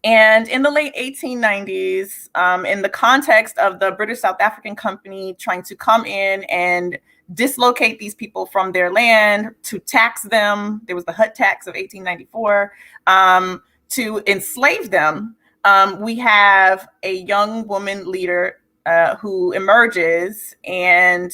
And in the late 1890s, in the context of the British South African Company trying to come in and dislocate these people from their land, to tax them, there was the Hut tax of 1894, to enslave them, we have a young woman leader who emerges and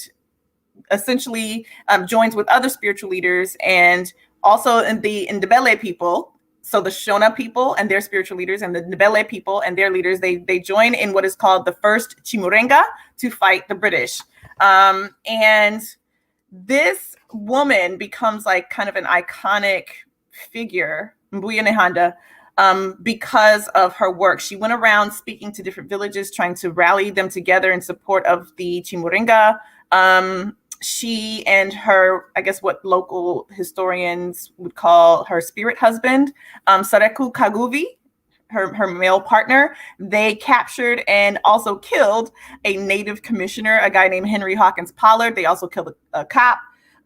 essentially joins with other spiritual leaders, and also in the Ndebele people. So the Shona people and their spiritual leaders, and the Ndebele people and their leaders, they join in what is called the first Chimurenga to fight the British. And this woman becomes like kind of an iconic figure, Mbuya Nehanda, because of her work. She went around speaking to different villages, trying to rally them together in support of the Chimurenga. She and her, I guess what local historians would call her spirit husband, Sareku Kaguvi, her male partner, they captured and also killed a native commissioner, a guy named Henry Hawkins Pollard. They also killed a cop.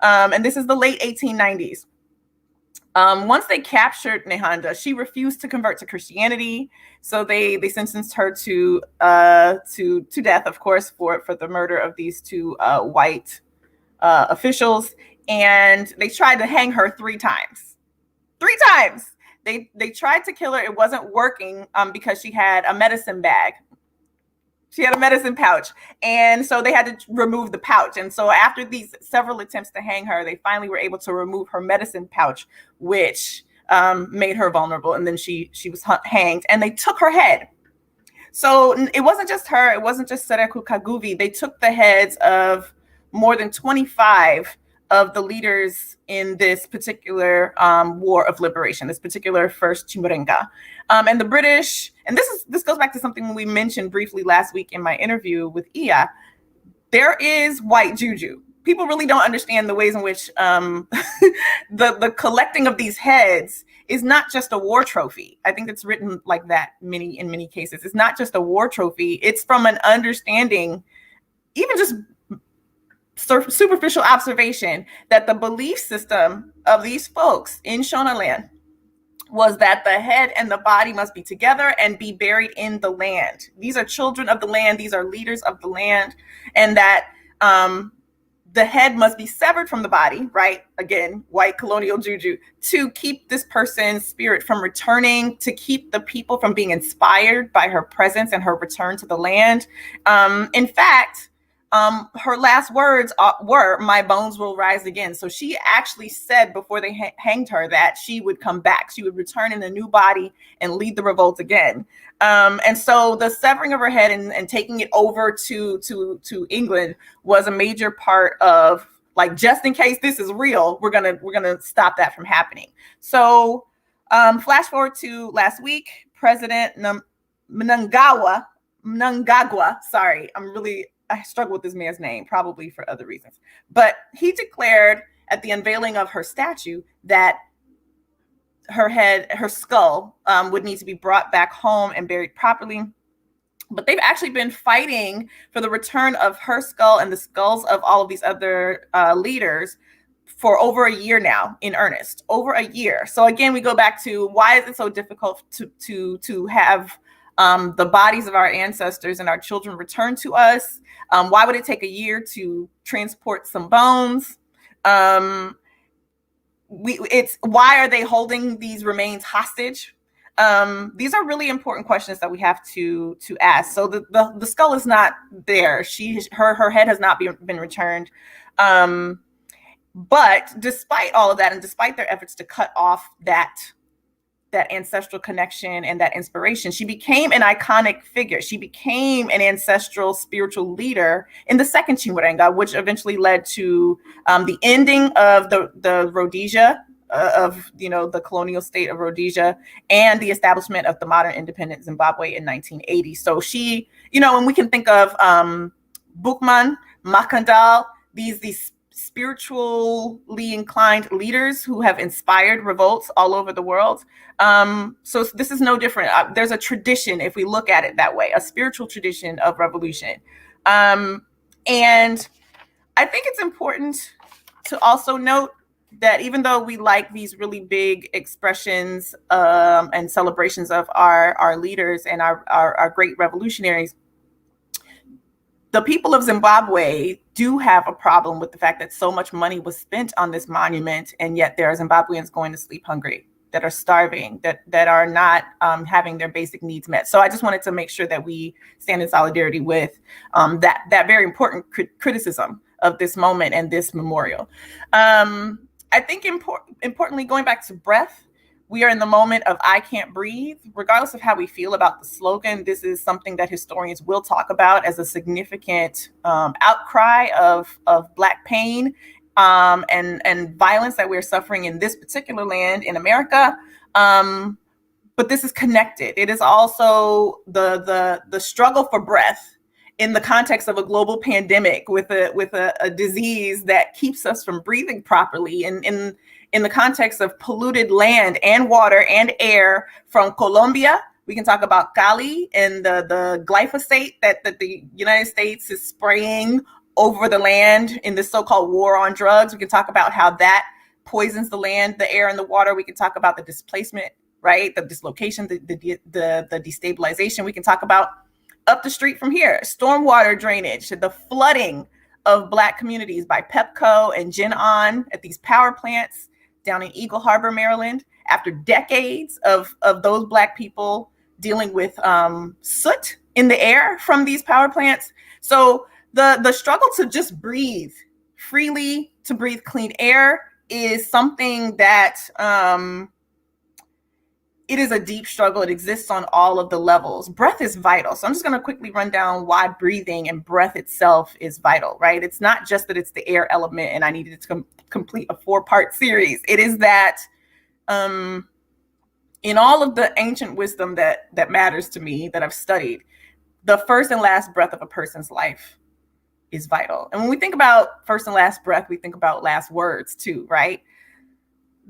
And this is the late 1890s. Once they captured Nehanda, she refused to convert to Christianity. So they sentenced her to death, of course, for the murder of these two white officials, and they tried to hang her 3 times. 3 times they tried to kill her. It wasn't working because she had a medicine bag. She had a medicine pouch, and so they had to remove the pouch. And so after these several attempts to hang her, they finally were able to remove her medicine pouch, which made her vulnerable. And then she was hanged, and they took her head. So it wasn't just her. It wasn't just Sareku Kaguvi. They took the heads of more than 25 of the leaders in this particular war of liberation, this particular first Chimurenga. And the British, and this goes back to something we mentioned briefly last week in my interview with Iya, there is white juju. People really don't understand the ways in which the collecting of these heads is not just a war trophy. I think it's written like that in many cases. It's not just a war trophy. It's from an understanding, even just superficial observation, that the belief system of these folks in Shona land was that the head and the body must be together and be buried in the land. These are children of the land. These are leaders of the land. And that the head must be severed from the body, right? Again, white colonial juju, to keep this person's spirit from returning, to keep the people from being inspired by her presence and her return to the land. In fact, her last words were, "My bones will rise again." So she actually said before they hanged her that she would come back. She would return in a new body and lead the revolt again. And so the severing of her head and taking it over to England was a major part of, like, just in case this is real, we're gonna stop that from happening. So flash forward to last week, President Mnangagwa, sorry, I struggle with this man's name, probably for other reasons. But he declared at the unveiling of her statue that her skull would need to be brought back home and buried properly. But they've actually been fighting for the return of her skull and the skulls of all of these other leaders for over a year now, in earnest, over a year. So again, we go back to, why is it so difficult to have the bodies of our ancestors and our children return to us? Why would it take a year to transport some bones? Why are they holding these remains hostage? These are really important questions that we have to ask. So the skull is not there. Her head has not been returned. But despite all of that, and despite their efforts to cut off that ancestral connection and that inspiration, she became an iconic figure. She became an ancestral spiritual leader in the second Chimurenga, which eventually led to the ending of the Rhodesia, of the colonial state of Rhodesia, and the establishment of the modern independent Zimbabwe in 1980. So she, and we can think of Boukman, Makandal, these spiritually inclined leaders who have inspired revolts all over the world. So this is no different. There's a tradition, if we look at it that way, a spiritual tradition of revolution. And I think it's important to also note that even though we like these really big expressions and celebrations of our leaders and our great revolutionaries, the people of Zimbabwe do have a problem with the fact that so much money was spent on this monument, and yet there are Zimbabweans going to sleep hungry, that are starving, that are not having their basic needs met. So I just wanted to make sure that we stand in solidarity with that very important criticism of this moment and this memorial. I think importantly, going back to breath, we are in the moment of I can't breathe. Regardless of how we feel about the slogan, this is something that historians will talk about as a significant outcry of Black pain and violence that we're suffering in this particular land in America. But this is connected. It is also the struggle for breath in the context of a global pandemic with a disease that keeps us from breathing properly, and in the context of polluted land and water and air from Colombia. We can talk about Cali and the glyphosate that the United States is spraying over the land in this so-called war on drugs. We can talk about how that poisons the land, the air, and the water. We can talk about the displacement, right? The dislocation, the destabilization. We can talk about up the street from here, stormwater drainage, the flooding of Black communities by Pepco and Gen On at these power plants down in Eagle Harbor, Maryland, after decades of those Black people dealing with soot in the air from these power plants. So the struggle to just breathe freely, to breathe clean air, is something that it is a deep struggle. It exists on all of the levels. Breath is vital. So I'm just going to quickly run down why breathing and breath itself is vital, right? It's not just that it's the air element and I needed to complete a 4-part series. It is that in all of the ancient wisdom that matters to me, that I've studied, the first and last breath of a person's life is vital. And when we think about first and last breath, we think about last words too, right?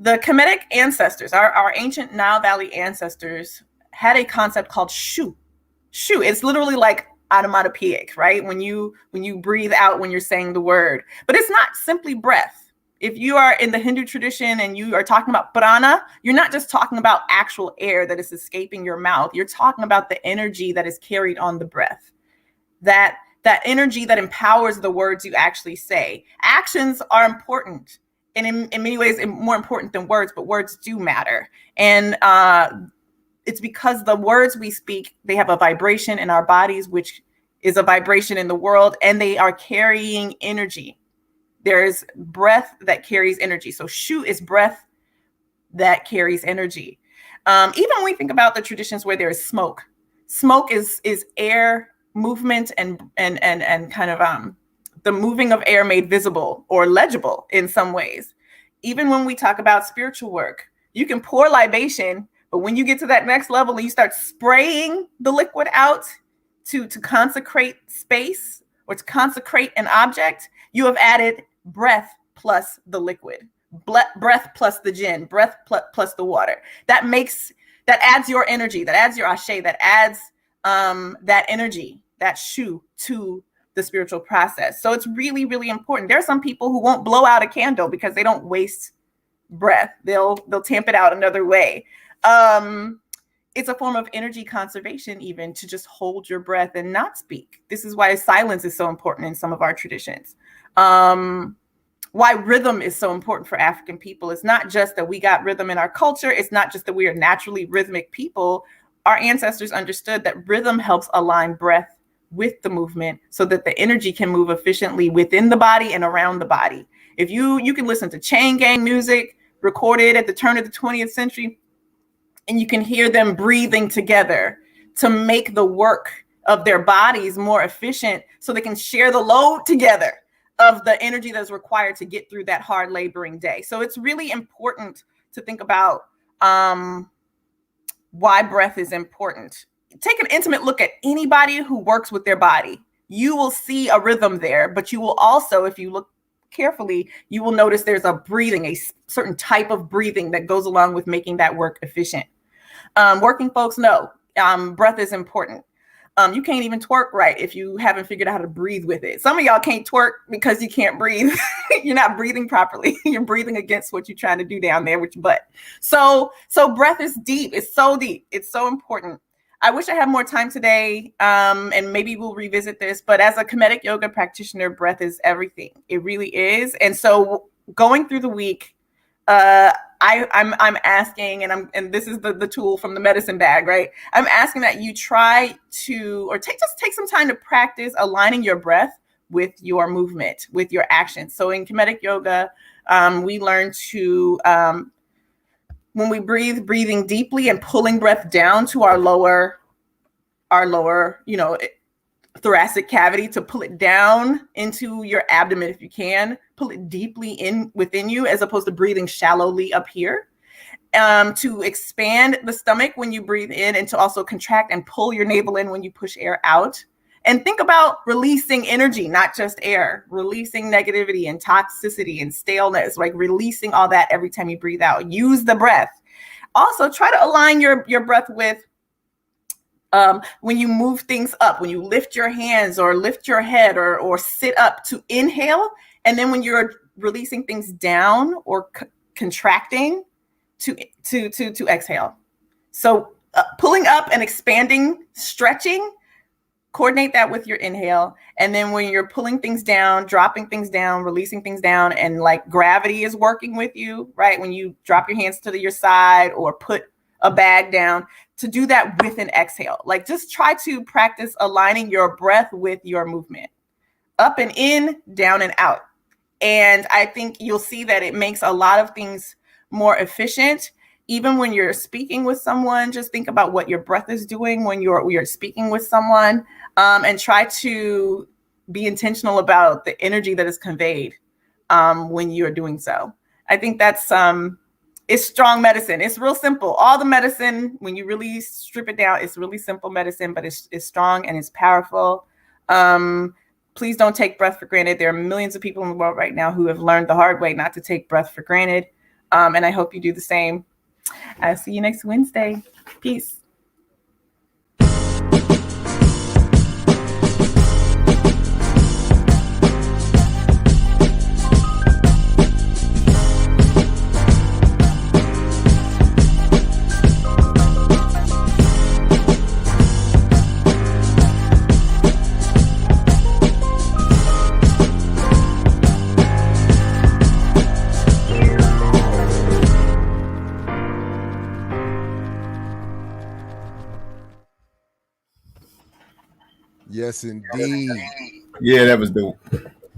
The Kemetic ancestors, our ancient Nile Valley ancestors, had a concept called shu. Shu, it's literally like onomatopoeic, right? When you breathe out when you're saying the word. But it's not simply breath. If you are in the Hindu tradition and you are talking about prana, you're not just talking about actual air that is escaping your mouth. You're talking about the energy that is carried on the breath. That energy that empowers the words you actually say. Actions are important, and in many ways more important than words, but words do matter. And it's because the words we speak, they have a vibration in our bodies, which is a vibration in the world, and they are carrying energy. There's breath that carries energy. So shu is breath that carries energy. Even when we think about the traditions where there is smoke is air movement and kind of the moving of air made visible or legible in some ways. Even when we talk about spiritual work, you can pour libation, but when you get to that next level and you start spraying the liquid out to consecrate space or to consecrate an object, you have added breath plus the liquid, breath plus the gin, breath plus the water. That adds your energy, that adds your ashe, that adds that energy, that shu to the spiritual process. So it's really, really important. There are some people who won't blow out a candle because they don't waste breath. They'll tamp it out another way. It's a form of energy conservation, even to just hold your breath and not speak. This is why silence is so important in some of our traditions. Why rhythm is so important for African people. It's not just that we got rhythm in our culture. It's not just that we are naturally rhythmic people. Our ancestors understood that rhythm helps align breath with the movement so that the energy can move efficiently within the body and around the body. If you can listen to chain gang music recorded at the turn of the 20th century, and you can hear them breathing together to make the work of their bodies more efficient so they can share the load together of the energy that's required to get through that hard laboring day. So it's really important to think about why breath is important. Take an intimate look at anybody who works with their body. You will see a rhythm there, but you will also, if you look carefully, you will notice there's a breathing, a certain type of breathing that goes along with making that work efficient. Working folks know breath is important. You can't even twerk right if you haven't figured out how to breathe with it. Some of y'all can't twerk because you can't breathe. You're not breathing properly. You're breathing against what you're trying to do down there with your butt. So breath is deep. It's so deep. It's so important. I wish I had more time today, and maybe we'll revisit this. But as a Kemetic yoga practitioner, breath is everything. It really is. And so going through the week, I'm asking, and this is the tool from the medicine bag, right? I'm asking that you try to, or take some time to practice aligning your breath with your movement, with your actions. So in Kemetic yoga, we learn to, when we breathing deeply and pulling breath down to our lower, thoracic cavity, to pull it down into your abdomen if you can, pull it deeply in within you as opposed to breathing shallowly up here. To expand the stomach when you breathe in, and to also contract and pull your navel in when you push air out. And think about releasing energy, not just air, releasing negativity and toxicity and staleness, like releasing all that every time you breathe out. Use the breath. Also, try to align your breath with when you move things up, when you lift your hands or lift your head or sit up, to inhale. And then when you're releasing things down or contracting, to exhale. So pulling up and expanding, stretching, coordinate that with your inhale. And then when you're pulling things down, dropping things down, releasing things down, and like gravity is working with you, right? When you drop your hands to your side or put a bag down, to do that with an exhale. Like, just try to practice aligning your breath with your movement. Up and in, down and out. And I think you'll see that it makes a lot of things more efficient. Even when you're speaking with someone, just think about what your breath is doing when you're speaking with someone, and try to be intentional about the energy that is conveyed when you're doing so. I think that's it's strong medicine. It's real simple. All the medicine, when you really strip it down, it's really simple medicine, but it's strong and it's powerful. Please don't take breath for granted. There are millions of people in the world right now who have learned the hard way not to take breath for granted. And I hope you do the same. I'll see you next Wednesday. Peace. Yes, indeed. Yeah, that was dope.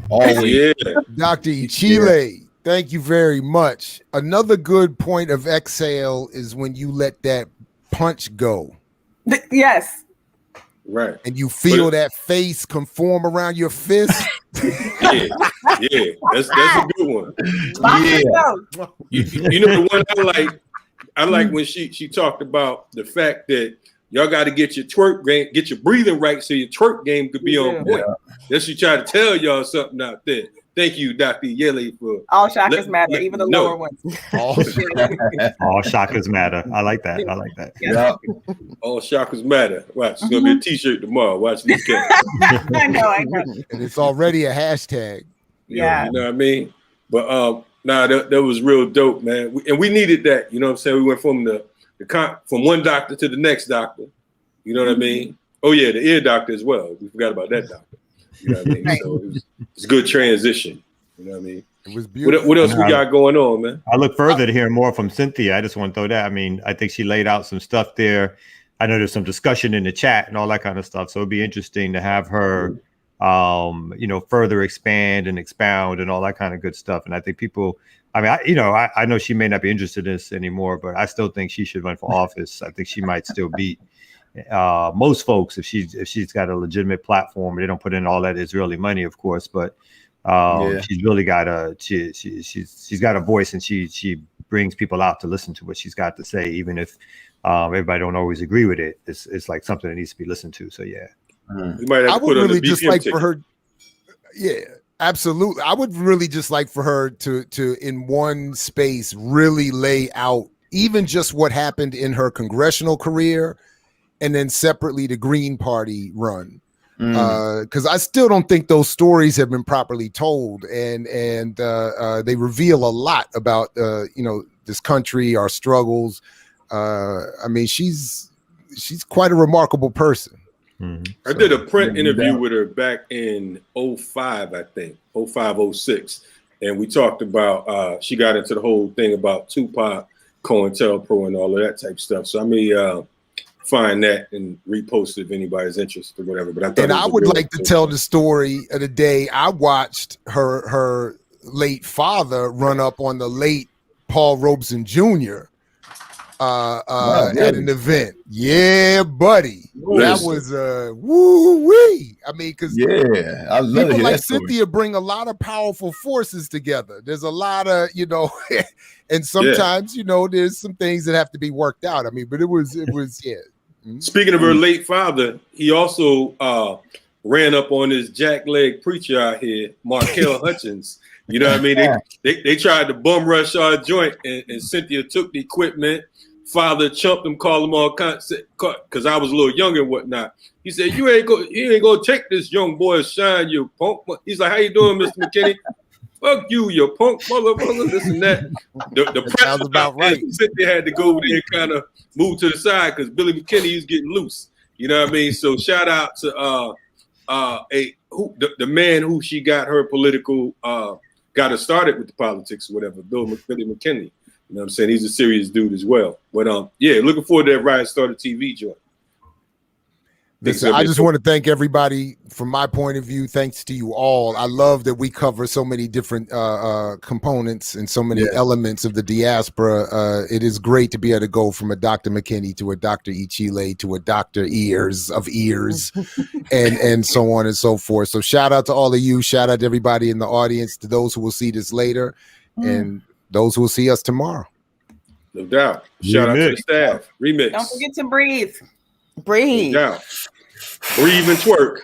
Always. Yeah. Dr. Ichile, thank you very much. Another good point of exhale is when you let that punch go. Yes. Right. And you feel that face conform around your fist. Yeah. That's a good one. Yeah. You know the one I like when she talked about the fact that y'all got to get your twerk game, get your breathing right so your twerk game could be on point. That's she tried to tell y'all something out there. Thank you, Dr. Yele, for all chakras matter, even the lower ones. All chakras matter. I like that. Yeah. All chakras matter. Watch, it's gonna be a T-shirt tomorrow. Watch these cats. I know. And it's already a hashtag. Yeah. You know what I mean? But that was real dope, man. And we needed that. You know what I'm saying? We went from from one doctor to the next doctor. You know what I mean? Oh yeah, the ear doctor as well. We forgot about that doctor. You know what I mean? So it's a good transition. You know what I mean? It was beautiful. What else we got going on, man? I look further to hear more from Cynthia. I just want to throw that. I mean, I think she laid out some stuff there. I know there's some discussion in the chat and all that kind of stuff. So it'd be interesting to have her, further expand and expound and all that kind of good stuff. And I think people, I mean, I know she may not be interested in this anymore, but I still think she should run for office. I think she might still beat most folks if she's got a legitimate platform. They don't put in all that Israeli money, of course, but she's really got she's got a voice, and she brings people out to listen to what she's got to say, even if everybody don't always agree with it. It's like something that needs to be listened to. So yeah, you might have to put really just like for her. Yeah, absolutely. I would really just like for her to in one space really lay out even just what happened in her congressional career, and then separately the Green Party run. Because I still don't think those stories have been properly told, and they reveal a lot about this country, our struggles. I mean, she's quite a remarkable person. I did a print interview with her back in 05, I think 05, 06, and we talked about she got into the whole thing about Tupac, COINTELPRO, and all of that type of stuff. So I mean. Find that and repost it if anybody's interested or whatever. But I would like to tell the story of the day I watched her late father run up on the late Paul Robeson Jr. At an event. Yeah, buddy. That was woo-wee. I mean, because I love people like that Cynthia bring a lot of powerful forces together. There's a lot of, and sometimes, there's some things that have to be worked out. I mean, but it was Speaking of her late father, he also ran up on this jackleg preacher out here, Markel Hutchins. You know what I mean? They tried to bum rush our joint, and Cynthia took the equipment. Father chumped him, called him all kinds, because I was a little younger and whatnot. He said, "You ain't gonna take this young boy's shine, you punk." He's like, "How you doing, Mr. McKinney?" "Fuck you, you punk motherfucker," this and that. The press was about right. Cynthia had to go over there and kind of move to the side because Billy McKinney was getting loose. You know what I mean? So shout out to the man who she got her political got her started with the politics or whatever, Billy McKinney. You know what I'm saying? He's a serious dude as well. But looking forward to that Riot Starter TV joint. Listen, I just want to thank everybody from my point of view. Thanks to you all. I love that we cover so many different components and so many elements of the diaspora. It is great to be able to go from a Dr. McKinney to a Dr. Ichile to a Dr. Ears and so on and so forth. So shout out to all of you. Shout out to everybody in the audience, to those who will see this later and those who will see us tomorrow. No doubt. Shout out to the staff. RemiX. Don't forget to breathe. Breathe. No doubt. Breathe and twerk.